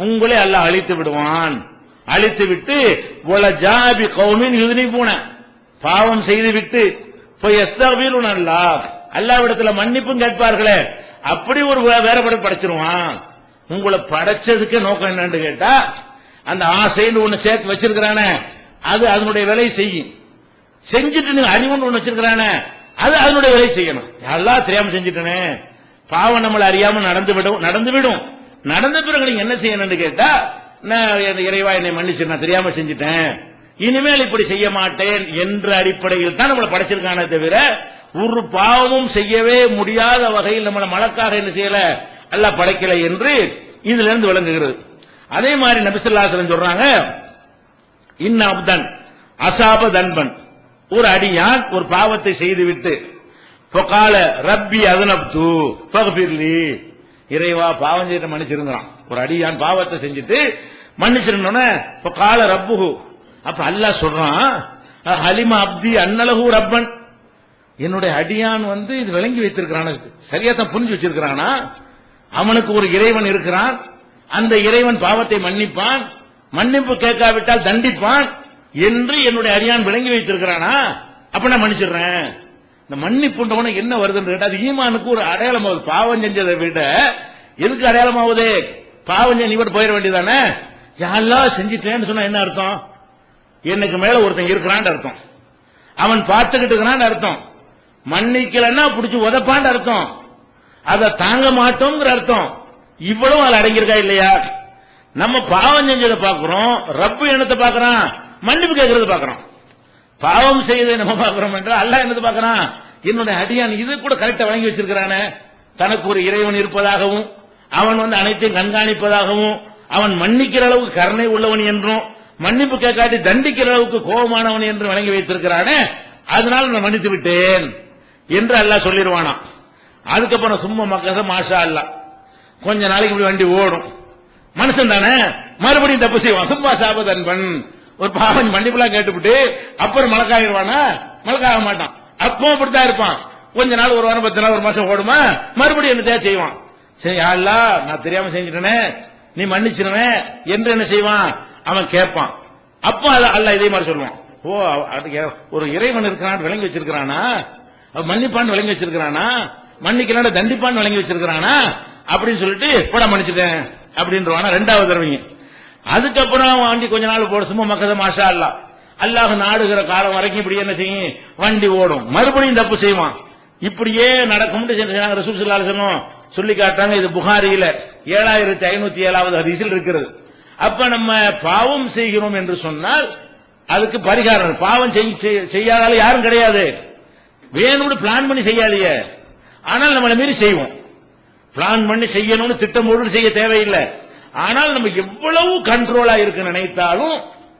உங்களை அல்லாஹ் அழித்து விடுவான். அழித்து விட்டு வலஜாபி கௌமின் யுதுனிபூன, பாவம் செய்துவிட்டு ஃபயஸ்தக்பிருன அல்லாஹ், அல்லாஹ்விடத்துல மன்னிப்பும் கேட்பார்களே, அப்படி ஒரு வேறபடி படைச்சிருவான். உங்களை படைச்சதுக்கு நோக்கம் என்னன்னு கேட்டா, அந்த ஆசைன்னு ஒண்ணு சேர்த்து வச்சிருக்கிறானே அது அதனுடைய வேலையை செய்யும். செஞ்சுட்டு நீங்க அறிவுன்னு ஒண்ணு வச்சிருக்கிறானே அது அதனுடைய வேலையை செய்யணும். எல்லாம் தெரியாம செஞ்சுட்டனே, பாவம் நம்மளை அறியாம நடந்துவிடும். நடந்த பிறகு நீங்க என்ன செய்யணும்னு கேட்டா, நான் இறைவா என்னை மன்னிச்சு, நான் தெரியாம செஞ்சுட்டேன், இனிமேல் இப்படி செய்ய மாட்டேன் என்ற அடிப்படையில் தான் நம்மளை படைச்சிருக்கானே தவிர, ஒரு பாவமும் செய்யவே முடியாத வகையில் நம்மளை மலக்காக என்ன செய்யல அல்லாஹ் படைக்கல என்று இதுல இருந்து விளங்குகிறது. அதே மாதிரி நபி ஸல்லல்லாஹு அலைஹி வஸல்லம் சொல்றாங்க, இன்ன அப்தன் அஸாப தன்பன், ஒரு அடியான் ஒரு பாவத்தை செய்துவிட்டு ஃபகால ரப்பி அஸ்னப்து ஃபக்ஃபிர்லி, இறைவா பாவம் செய்த மன்னிச்சிருந்தான். ஒரு அடியான் பாவத்தை செஞ்சுட்டு மன்னிச்சிருந்தோன்னே ஃபகால ரப்புஹு, அப்ப அல்லாஹ் சொல்றான், ஹலிமா அப்தி அன்னலஹு ரப்பன், என்னுடைய அடியான் இது விளங்கி வைத்திருக்கிறான், சரியா தான் புரிஞ்சு வச்சிருக்கிறானா, அவனுக்கு ஒரு இறைவன் இருக்கிறான், அந்த இறைவன் பாவத்தை மன்னிப்பான், மன்னிப்பு கேட்காவிட்டால் தண்டிப்பான் என்று என்னுடைய அடியான் விளங்கி வைத்திருக்கிறானா, அப்ப நான் மன்னிச்சிடுறேன். இந்த மன்னிப்புன்றவன என்ன வருதுன்னு கேட்டா, அது ஈமானுக்கு ஒரு அடையாளமாகுது. பாவம் செஞ்சதை விட எதுக்கு அடையாளமாகுது? பாவம் நீ விட்டு போயிட வேண்டியதானே. யாரெல்லாம் செஞ்சிட்டேன்னு சொன்னா என்ன அர்த்தம்? எனக்கு மேல ஒருத்தன் இருக்கிறான் அர்த்தம், அவன் பார்த்துக்கிட்டு இருக்கிறான் அர்த்தம், மன்னிக்கலன்னா பிடிச்சி உதப்பான் அர்த்தம், அதை தாங்க மாட்டோங்கிற அர்த்தம். இவ்வளவு அதுல அடங்கியிருக்கா இல்லையா? நம்ம பாவம் செஞ்சதை பார்க்கிறோம், ரப்பு என்னத்தை பார்க்கறான்? மன்னிப்பு கேட்கறது பார்க்கிறோம். பாவம் செய்வதை நம்ம பார்க்கிறோம் என்றால் அல்லாஹ் என்னத்தை பார்க்கறான்? என்னுடைய அடியான் இது கூட கரெக்டா வழங்கி வச்சிருக்கிறானே, தனக்கு ஒரு இறைவன் இருப்பதாகவும், அவன் அனைத்தையும் கண்காணிப்பதாகவும், அவன் மன்னிக்கிற அளவுக்கு கருணை உள்ளவன் என்றும், மன்னிப்பு கேட்காட்டி தண்டிக்கிற அளவுக்கு கோபமானவன் என்று வழங்கி வைத்திருக்கிறானே, அதனால நான் மன்னித்து விட்டேன் என்று அல்லாஹ் சொல்லிடுவானா. அதுக்கப்புறம் சும்மா மக்கள் மாஷா அல்லாஹ், கொஞ்ச நாளைக்கு இப்படி வண்டி ஓடும், மனுஷன் தானே மறுபடியும் தப்பு செய்வான். சும்மா சாபத் அன்பன், ஒரு பாவம் மன்னிப்புலாம் கேட்டுவிட்டு அப்புறம் மலக்காகிடுவானா? மலக்காக மாட்டான். அப்போ அப்படித்தான் இருப்பான். கொஞ்ச நாள், ஒரு வாரம், 10 நாள், ஒரு மாசம் ஓடுமா, மறுபடியும் என்ன செய்வான்? சரி அல்லாஹ் நான் தெரியாம செஞ்சுட்டேனே, நீ மன்னிச்சிருவேன் என்று என்ன செய்வான்? அவன் கேட்பான். அப்போ அல்லாஹ் இதே மாதிரி சொல்லுவான், ஓ ஒரு இறைவன் இருக்கிறான் விளங்கி வச்சிருக்கிறானா, மன்னிப்பான்னு விளங்கி வச்சிருக்கிறானா, மன்னிக்கலான தண்டிப்பான்னு விளங்கி வச்சிருக்கிறானா அப்படின்னு சொல்லிட்டு போட மன்னிச்சிட்டேன் அப்படின்றவானா ரெண்டாவது தடவைங்க. அதுக்கப்புறம் வண்டி கொஞ்ச நாள் போட சும்மா மக்கத மாஷா அல்லாஹ், அல்லாஹ் நாடுகிற காலம் வரைக்கும் இப்படி என்ன செய்யும்? வண்டி ஓடும், மறுபடியும் தப்பு செய்வான். இப்படியே நடக்கும் ரசூல் ஸல்லல்லாஹு அலைஹி வஸல்லம் சொல்லி காட்டாங்க. இது புகாரியில 7507வது ஹதீஸில் இருக்கிறது. அப்ப நம்ம பாவம் செய்கிறோம் என்று சொன்னால் அதுக்கு பரிகாரம், பாவம் செய்யாதால யாரும் கிடையாது. வேணும்னு பிளான் பண்ணி செய்யாதீங்க. ஆனால் நம்மளை மீறி செய்வோம். பிளான் பண்ணி செய்யணும்னு திட்டம் போட்டு செய்ய தேவையில்லை. ஆனால் நம்ம எவ்வளவு கண்ட்ரோலா இருக்க நினைத்தாலும்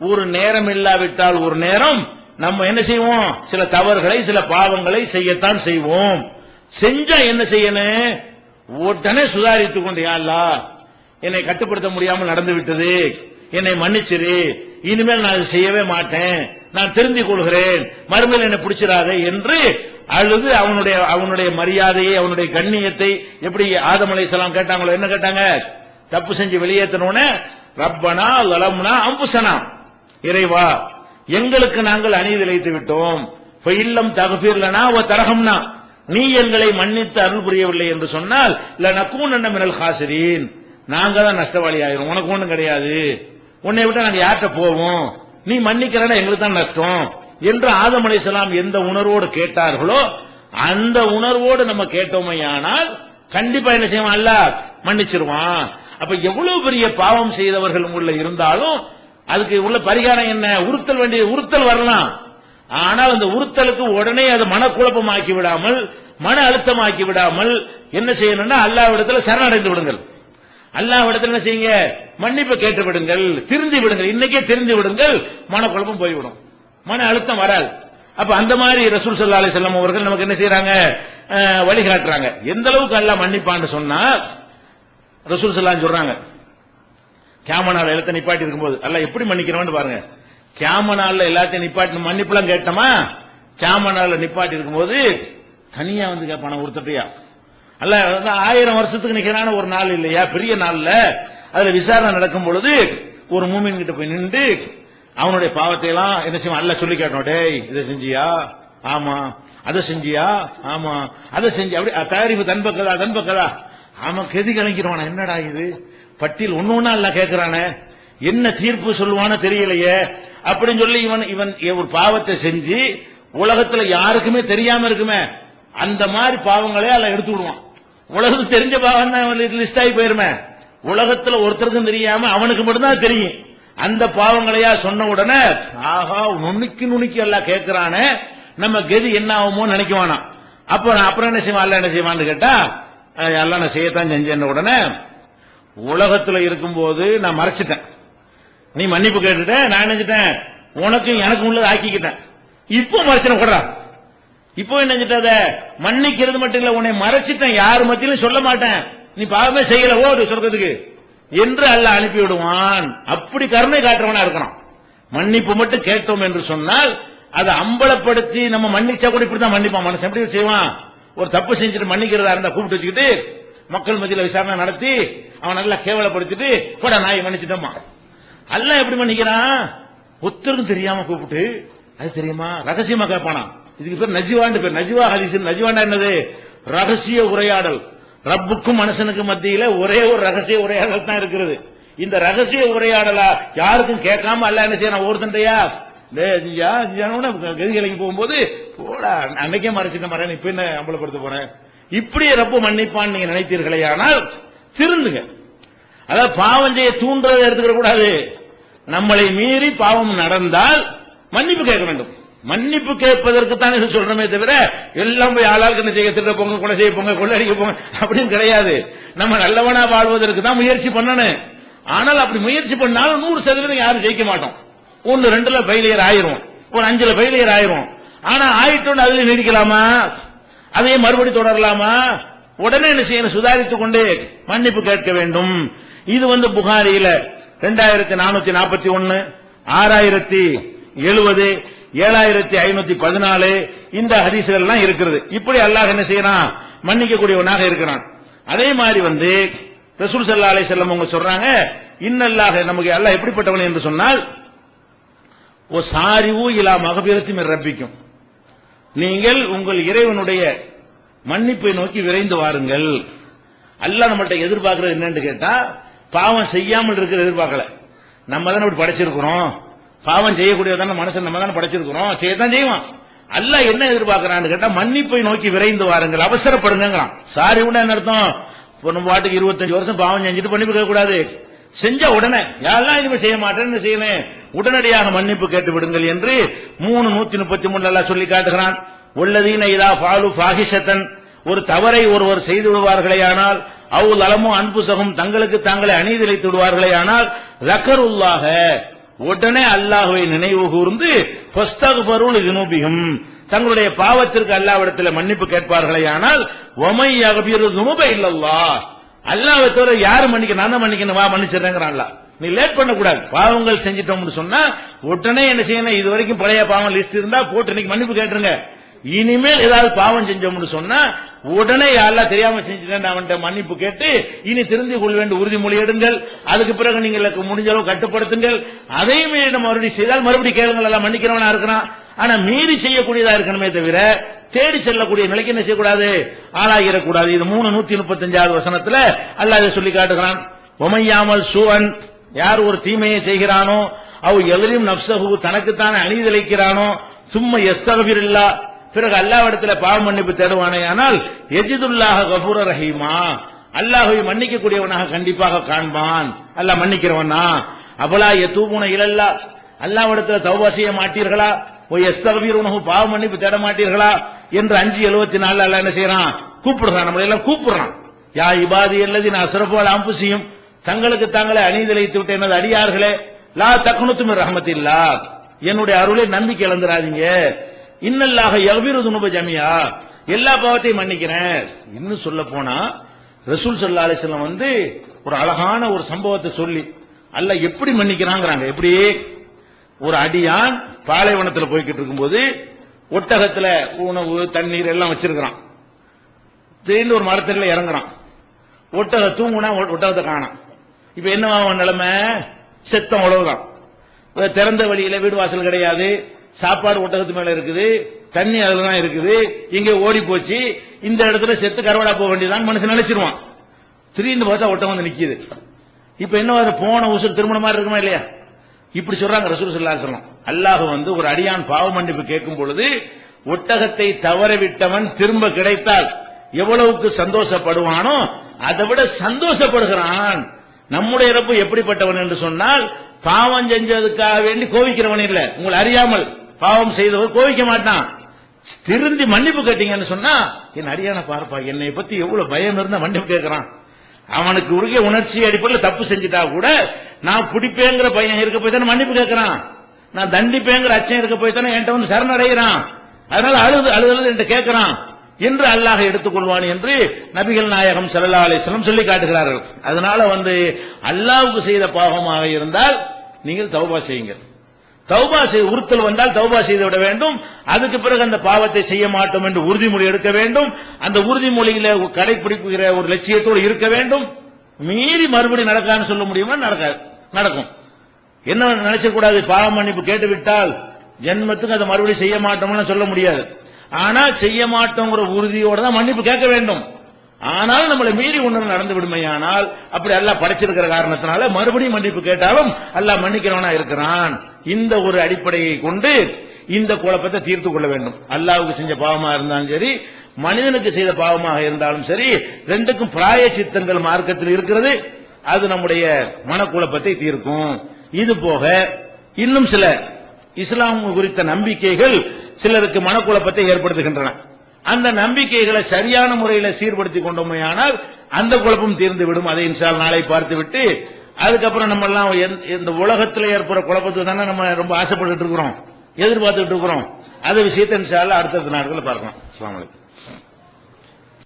ஒரு நேரம் இல்லாவிட்டால் ஒரு நேரம் நம்ம என்ன செய்வோம், சில தவறுகளை சில பாவங்களை செய்யத்தான் செய்வோம். செஞ்சா என்ன செய்யணும், உடனே சுதாரித்துக் கொண்டு, யா அல்லாஹ் என்னை கட்டுப்படுத்த முடியாமல் நடந்து விட்டது, என்னை மன்னிச்சிரு, இனிமேல் நான் அதை செய்யவே மாட்டேன், நான் தெரிந்து கொள்கிறேன், மறுமையில் என்னை பிடிச்சிடாதே என்று அழுது அவனுடைய மரியாதையை அவனுடைய கண்ணியத்தை எப்படி ஆதம் அலைஹிஸ்ஸலாம் கேட்டாங்களோ, என்ன கேட்டாங்க, தப்பு செஞ்சு வெளியேற்றனோட ரப்பனா லலம்னா அம்புசனா, இறைவா எங்களுக்கு நாங்கள் அநீதி இழைத்து விட்டோம், இல்லம் தகஃபிர்லனா வ தரஹம்னா, நீ எங்களை மன்னித்து அருள் புரியவில்லை என்று சொன்னால் லனகூனன்ன மினல் காசிரீன், நாங்க தான் நஷ்டவாளி ஆயிரும், உனக்கு ஒண்ணும் கிடையாது, உன்னை விட்டு நாங்க யார்கிட்ட போவோம், நீ மன்னிக்கிறனா எங்களுக்கு தான் நஷ்டம் என்று ஆதம் அலைஹிஸ்ஸலாம் எந்த உணர்வோடு கேட்டார்களோ அந்த உணர்வோடு நம்ம கேட்டோமையானால் கண்டிப்பா என்ன செய்வான், அல்லாஹ் மன்னிச்சிருவான். அப்ப எவ்வளவு பெரிய பாவம் செய்தவர்கள் உள்ள இருந்தாலும் அதுக்கு உள்ள பரிகாரம் என்ன, உறுத்தல் வேண்டிய உறுத்தல் வரலாம். ஆனால் அந்த உறுத்தலுக்கு உடனே அது மனக்குழப்பமாக்கி விடாமல் மன அழுத்தமாக்கி விடாமல் என்ன செய்யணும்னா அல்லாஹ்விடத்தில் சரணடைந்து விடுங்கள். அல்லாஹ்விடத்தில் என்ன செய்யுங்க, மன்னிப்பு கேட்டு விடுங்கள், திருந்தி விடுங்கள், இன்னைக்கே திருந்தி விடுங்கள், மனக்குழப்பம் போய்விடும், மன அழுத்தம் வராது. அப்ப அந்த மாதிரி ரசூல் ஸல்லல்லாஹு அலைஹி வஸல்லம் அவர்கள் நமக்கு என்ன செய்யறாங்க, வழிகாட்டுறாங்க. எந்த அளவுக்கு அல்லாஹ் மன்னிப்பான்னு சொன்னா ரசூல் ஸல்லல்லாஹு சொல்றாங்க, கியாமத் நாள் எல்லாத்தையும் நிப்பாட்டி இருக்கும்போது அல்லாஹ் எப்படி மன்னிக்கிறவன்னு பாருங்க. கியாமத் நாள்ல எல்லாத்தையும் நிப்பாட்டி மன்னிப்புலாம் கேட்டோமா, கியாமத் நாள்ல நிப்பாட்டி இருக்கும்போது தனியா வந்து கேட்பான ஒருத்தட்டியா, அல்லாஹ் 1000 வருஷத்துக்கு நிக்கிறான ஒரு நாள் இல்லையா, பெரிய நாள்ல அதுல விசாரணை நடக்கும் பொழுது ஒரு மூமின் கிட்ட போய் நின்று அவனுடைய பாவத்தை எல்லாம் என்ன செய்வான், அல்லாஹ் சொல்லி கேட்டோம், டேய் இதை செஞ்சியா, ஆமா, அதை செஞ்சியா, ஆமா, அதை செஞ்சு, அப்படி தயாரிப்பு தன்பக்கதா, ஆமா, கெதி கலங்கிறவான, என்னடா இது பட்டியல் ஒண்ணு ஒண்ணா எல்லாம் கேட்கிறானே, என்ன தீர்ப்பு சொல்லுவானோ தெரியலையே அப்படின்னு சொல்லி இவன் ஒரு பாவத்தை செஞ்சு உலகத்துல யாருக்குமே தெரியாம இருக்குமே அந்த மாதிரி பாவங்களே எல்லாம் எடுத்து விடுவான். உலகத்துக்கு தெரிஞ்ச பாவம் தான் லிஸ்ட் ஆகி போயிருமே, உலகத்துல ஒருத்தருக்கும் தெரியாம அவனுக்கு மட்டும்தான் தெரியும். அந்த பாவங்களையா சொன்ன உடனே ஆஹா நுணுக்கி எல்லாம் கேட்கிறானே, நம்ம கதி என்ன ஆகுமோ நினைக்குவானா. அப்புறம் என்ன செய்வான், அல்ல என்ன செய்வான்னு கேட்டா, எல்லாம் நான் செய்யத்தான் செஞ்சேன். உடனே உலகத்துல இருக்கும்போது நான் மறைச்சிட்டேன், நீ மன்னிப்பு கேட்டுட்ட, நான் நினைச்சிட்டேன் உனக்கும் எனக்கும் உள்ளது ஆக்கிக்கிட்டேன், இப்போ மறைச்சின கூடா, இப்போ என்ன செஞ்சிட்ட, மன்னிக்கிறது மட்டும் இல்ல, உன்னை மறைச்சிட்டேன், யாரு மத்தியிலும் சொல்ல மாட்டேன், நீ பாவமே செய்யல ஓடு சொர்க்கத்துக்கு என்று அல்லாஹ் அனுப்பி விடுவான். அப்படி கருணை காட்டுறவனா இருக்கணும். மன்னிப்பு மட்டும் கேட்டோம் என்று சொன்னால் அதை அம்பலப்படுத்தி நம்ம மன்னிச்சா கூட இப்படிதான் மன்னிப்பான் மனசு. எப்படி செய்வான், ஒரு தப்பு செஞ்சுட்டு மன்னிக்கிறதா இருந்தா கூப்பிட்டு வச்சுக்கிட்டு மக்கள் மத்தியில் விசாரணை நடத்தி அவன் நல்லா கேவலப்படுத்திட்டு கூட நாயை மன்னிச்சுட்டோமா. அல்லாஹ் எப்படி மன்னிக்கிறான், ஒருத்தருக்கும் தெரியாம கூப்பிட்டு, அது தெரியுமா ரகசியமா கேட்பானா. இதுக்கு பேர் நஜ்வான்னு பேர். நஜ்வா ஹதீஸ். நஜ்வாண்டா என்னது, ரகசிய உரையாடல். ரப்புக்கும் மனுஷனுக்கும் மத்தியில ஒரே ஒரு ரகசிய உரையாடல் தான் இருக்கிறது. இந்த ரகசிய உரையாடலா யாருக்கும் கேட்காம அல்லாஹ் என்ன செய்யணும், ஒருத்தன்டையா கதிகளுக்கு போகும்போது போடா அன்னைக்கே மறைச்சிட்ட மறேன், இப்ப என்ன அம்பலப்படுத்த போறேன், இப்படி ரப்பு மன்னிப்பான்னு நீங்க நினைத்தீர்களே, ஆனால் திருந்துங்க. அதாவது பாவம் செய்ய தூண்டுறதை எடுத்துக்க கூடாது. நம்மளை மீறி பாவம் நடந்தால் மன்னிப்பு கேட்க வேண்டும். மன்னிப்பு கேட்பதற்கு தான் இது சொல்றமே தவிர எல்லாம் போய் ஆளாளுக்கு என்ன செய்ய, திருட போங்க, கொலை செய்ய போங்க, கொள்ளடிக்க போங்க அப்படின்னு கிடையாது. நம்ம நல்லவனா வாழ்வதற்கு தான் முயற்சி பண்ணணும். ஆனால் அப்படி முயற்சி பண்ணாலும் 100% யாரும் ஜெயிக்க மாட்டோம். 1-2ல ஃபெயிலியர் ஆயிரும், ஒரு 5ல ஃபெயிலியர் ஆயிரும். ஆனா ஆயிட்டோன்னு அதுல நீடிக்கலாமா, அதையே மறுபடி தொடரலாமா? உடனே என்ன செய்யணும், சுதாரித்துக் கொண்டு மன்னிப்பு கேட்க வேண்டும். இது புகாரியில 2441, 6070, 7514 இந்த ஹதீஸ்கள் எல்லாம் இருக்கிறது. இப்படி அல்லாஹ் என்ன செய்யறான், மன்னிக்கக்கூடியவனாக இருக்கிறான். அதே மாதிரி ரசூல் ஸல்லல்லாஹு அலைஹி வஸல்லம் அவங்க சொல்றாங்க, இன்னல்லாஹ, நமக்கு அல்லாஹ் எப்படிப்பட்டவன் என்று சொன்னால், ஓ சாரிவு இலா மகபிரத்தி மிர் ரப்பிக்கும், நீங்கள் உங்கள் இறைவனுடைய மன்னிப்பை நோக்கி விரைந்து வாருங்கள். அல்லாஹ் நம்மள்ட்ட எதிர்பார்க்கிறது என்னன்னு கேட்டா, பாவம் செய்யாமல் இருக்கிற எதிர்பார்க்கல. நம்ம தானே இப்படி படைச்சிருக்கிறோம், பாவம் செய்யக்கூடியதான மனுஷன் நம்ம தானே படைச்சிருக்கிறோம், செய்யத்தான் செய்வான். அல்லாஹ் என்ன எதிர்பார்க்கிறான்னு கேட்டா, மன்னிப்பை நோக்கி விரைந்து வாருங்கள், அவசரப்படுங்க. சாரி உடனே என்ன அர்த்தம், நம்ம பாட்டுக்கு 25 வருஷம் பாவம் செஞ்சுட்டு மன்னிப்பு கேட்க கூடாது. செஞ்ச உடனே யாரெல்லாம் இதுமே செய்ய மாட்டேன்னு செய்யணும், உடனடியாக மன்னிப்பு கேட்டு விடுங்கள் என்று 3:133 சொல்லி காட்டுகிறான். வல்லதீன இதா ஃபாலு ஃபாஹிஷத்தன், ஒரு தவறை ஒருவர் செய்து விடுவார்களேயானால், அவு லலமு அன்புசகும், தங்களுக்கு தாங்களே அநீதிழைத்து விடுவார்களேயானால், ஸக்கருல்லாஹ, உடனே அல்லாஹ்வை நினைவு கூர்ந்து ஃபஸ்தக்ஃபரு லிதுனூபிஹிம், தங்களுடைய பாவத்திற்கு அல்லாஹ்விடத்தில் மன்னிப்பு கேட்பார்களேயானால், வமை யக்ஃபிரு ஸுனூப இல்லல்லாஹ், அல்லாஹ்வை தவிர யார் மன்னிக்க, நான் தான் மன்னிக்கணும், வா மன்னிச்சிடுறேங்கறான் அல்லாஹ். நீ லேட் பண்ணக்கூடாது. பாவங்கள் செஞ்சிட்டோம்னு சொன்னா உடனே என்ன செய்யணும், இது வரைக்கும் பழைய பாவம் லிஸ்ட் இருந்தா போட்டு இன்னைக்கு மன்னிப்பு கேட்டுருங்க. இனிமேல் ஏதாவது பாவம் செஞ்சோம்னு சொன்னா உடனே யாரெல்லாம் தெரியாம செஞ்சுட்டேன் அவன்கிட்ட மன்னிப்பு கேட்டு இனி திருந்திக் கொள்ள வேண்டிய உறுதிமொழி எடுங்கள். அதுக்கு பிறகு நீங்கள் முடிஞ்ச அளவு கட்டுப்படுத்துங்கள். அதையுமே நம்ம மறுபடியும் செய்தால் மறுபடியும் கேளுங்கள், எல்லாம் மன்னிக்கிறவனா இருக்கிறான். ஆனா மீறி செய்யக்கூடியதா இருக்கணுமே தவிர தேடி செல்லக்கூடிய நிலைக்கு என்ன செய்யக்கூடாது, ஆளாகிடக்கூடாது. இது 335வது வசனத்துல அல்லாஹ் இதை சொல்லி காட்டுகிறான். ஒமையாமல் சூவன், யார் ஒரு தீமையை செய்கிறானோ, அவ் எதிரும் நப்சஹு, தனக்குத்தானே அநீதிழைக்கிறானோ, சும்மா யஸ்தக்ஃபிருல்லாஹ், பிறகு அல்லாஹ்விடத்துல பாவ மன்னிப்பு தேடுவானே, ஆனால் யஜிதுல்லாஹ கஃபூர ரஹீமா, அல்லாஹ்வை மன்னிக்க கூடியவனாக கண்டிப்பாக காண்பான். அல்லாஹ் மன்னிக்கிறவனா. அபலா யதூபுன இலல்லாஹ், அல்லாஹ்விடத்துல தௌபா செய்ய மாட்டீர்களா, ஓ யஸ்தக்ஃபிருனஹு, பாவ மன்னிப்பு தேட மாட்டீர்களா என்று 5:74 அல்லாஹ் என்ன செய்யறான், கூப்பிடுறான். நம்மள எல்லாம் கூப்பிடுறான். யா இபாதி அல்லதீன அஸ்ரஃபு அலா அன்ஃபுஸிஹிம், தங்களுக்கு தாங்களே அநீதிழைத்து விட்ட எனது அடியார்களே, லா தக்னுது மின் ரஹ்மத்தில்லாஹ், என்னுடைய அருளை நம்பிக்கை இழந்துராதீங்க. இன்னல்லாஹ யக்ஃபிரு ஸுனூப ஜமீஆ, எல்லா பாவத்தையும் மன்னிக்கிறேன். இன்னும் சொல்ல போனா ரசூல் ஸல்லல்லாஹு அலைஹி வஸல்லம் ஒரு அழகான ஒரு சம்பவத்தை சொல்லி அல்லாஹ் எப்படி மன்னிக்கிறாங்கறாங்க. எப்படி, ஒரு அடியான் பாலைவனத்தில் போய்கிட்டு இருக்கும்போது ஒட்டகத்துல உணவு தண்ணீர் எல்லாம் வச்சிருக்கிறான். திடீர்னு ஒரு மரத்துல இறங்குறான். ஒட்டக தூங்குனா ஒட்டகத்தை காணாம். இப்ப என்னவாகும் நிலைமை, செத்தம் அவ்வளவுதான். திறந்த வழியில வீடு வாசல் கிடையாது, சாப்பாடு ஒட்டகத்து மேல இருக்குது, தண்ணி அதுலதான் இருக்குது, இங்க ஓடி போச்சு, இந்த இடத்துல செத்து கருவாடா போக வேண்டியதான் மனுஷன் நினைச்சிருவான். திடீர்னு பார்த்தா ஒட்டகம் வந்து நிக்குது. இப்ப என்ன போன உசுர் திருமண மாதிரி இருக்குமா இல்லையா, இப்படி சொல்றாங்க ரசூல் ஸல்லல்லாஹு அலைஹி வஸல்லம். அல்லாஹ் ஒரு அடியான் பாவ மன்னிப்பு கேட்கும் பொழுது ஒட்டகத்தை தவறவிட்டவன் திரும்ப கிடைத்தால் எவ்வளவுக்கு சந்தோஷப்படுவானோ அதை விட சந்தோஷப்படுகிறான். நம்முடைய ரப்பு எப்படிப்பட்டவன் என்று சொன்னால், பாவம் செஞ்சதுக்காக வேண்டி கோவிக்கிறவன் இல்ல. உங்களை அறியாமல் பாவம் செய்தவர் கோவிக்க மாட்டான். திருந்தி மன்னிப்பு கேட்டீங்கன்னு சொன்னா, என் அடியான பார்ப்பா, என்னை பத்தி எவ்வளவு பயம் இருந்தா மன்னிப்பு கேட்கிறான். அவனுக்கு உருகிய உணர்ச்சி அடிப்படையில் தப்பு செஞ்சுட்டா கூட நான் பிடிப்பேங்கிற பையன் இருக்க போய் தானே மன்னிப்பு கேட்கிறான், நான் தண்டிப்பேங்கிற அச்சம் இருக்க போய் தானே என்கிட்ட வந்து சரணடைகிறான். அதனால அழுது என்கிட்ட கேட்கிறான் என்று அல்லாஹ் எடுத்துக்கொள்வான் என்று நபிகள் நாயகம் ஸல்லல்லாஹு அலைஹி வஸல்லம் சொல்லி காட்டுகிறார்கள். அதனால அல்லாஹ்வுக்கு செய்த பாவமாக இருந்தால் நீங்கள் தௌபா செய்யுங்கள். தௌபா உறுத்தல் வந்தால் தௌபா செய்து விட வேண்டும். அதுக்கு பிறகு அந்த பாவத்தை செய்ய மாட்டோம் என்று உறுதிமொழி எடுக்க வேண்டும். அந்த உறுதிமொழியில கடைபிடிப்புகிற ஒரு லட்சியத்தோடு இருக்க வேண்டும். மீறி மறுபடியும் நடக்கான்னு சொல்ல முடியுமா, நடக்காது, நடக்கும். என்ன நினைச்சக்கூடாது, பாவ மன்னிப்பு கேட்டுவிட்டால் ஜென்மத்துக்கு அதை மறுபடியும் செய்ய மாட்டோம்னு சொல்ல முடியாது. ஆனா செய்ய மாட்டோங்கிற உறுதியோடு தான் மன்னிப்பு கேட்க வேண்டும். ஆனால் நம்மளை மீறி ஒன்று நடந்து விடுமையானால், அப்படி அல்லாஹ் படைச்சிருக்கிற காரணத்தினால மறுபடியும் மன்னிப்பு கேட்டாலும் அல்லாஹ் மன்னிக்கிறவனா இருக்கிறான். இந்த ஒரு அடிப்படையை கொண்டு இந்த குழப்பத்தை தீர்த்து கொள்ள வேண்டும். அல்லாஹ்வுக்கு செஞ்ச பாவமாக இருந்தாலும் சரி, மனிதனுக்கு செய்த பாவமாக இருந்தாலும் சரி, ரெண்டுக்கும் பிராயச்சித்தங்கள் மார்க்கத்தில் இருக்கிறது. அது நம்முடைய மனக்குழப்பத்தை தீர்க்கும். இது போக இன்னும் சில இஸ்லாம் குறித்த நம்பிக்கைகள் சிலருக்கு மனக்குழப்பத்தை ஏற்படுத்துகின்றன. அந்த நம்பிக்கைகளை சரியான முறையில் சீர்படுத்திக் கொண்டோமையானால் அந்த குழப்பம் தீர்ந்து விடும். அதை இன்ஷா அல்லாஹ் நாளை பார்த்துவிட்டு அதுக்கப்புறம் நம்ம எல்லாம் இந்த உலகத்தில் ஏற்படுற குழப்பத்தை தானே நம்ம ரொம்ப ஆசைப்பட்டு இருக்கிறோம், எதிர்பார்த்துட்டு இருக்கிறோம். அந்த விஷயத்தை இன்ஷா அல்லாஹ் அடுத்த நாட்களில் பார்க்கலாம். அஸ்ஸலாமு அலைக்கும்.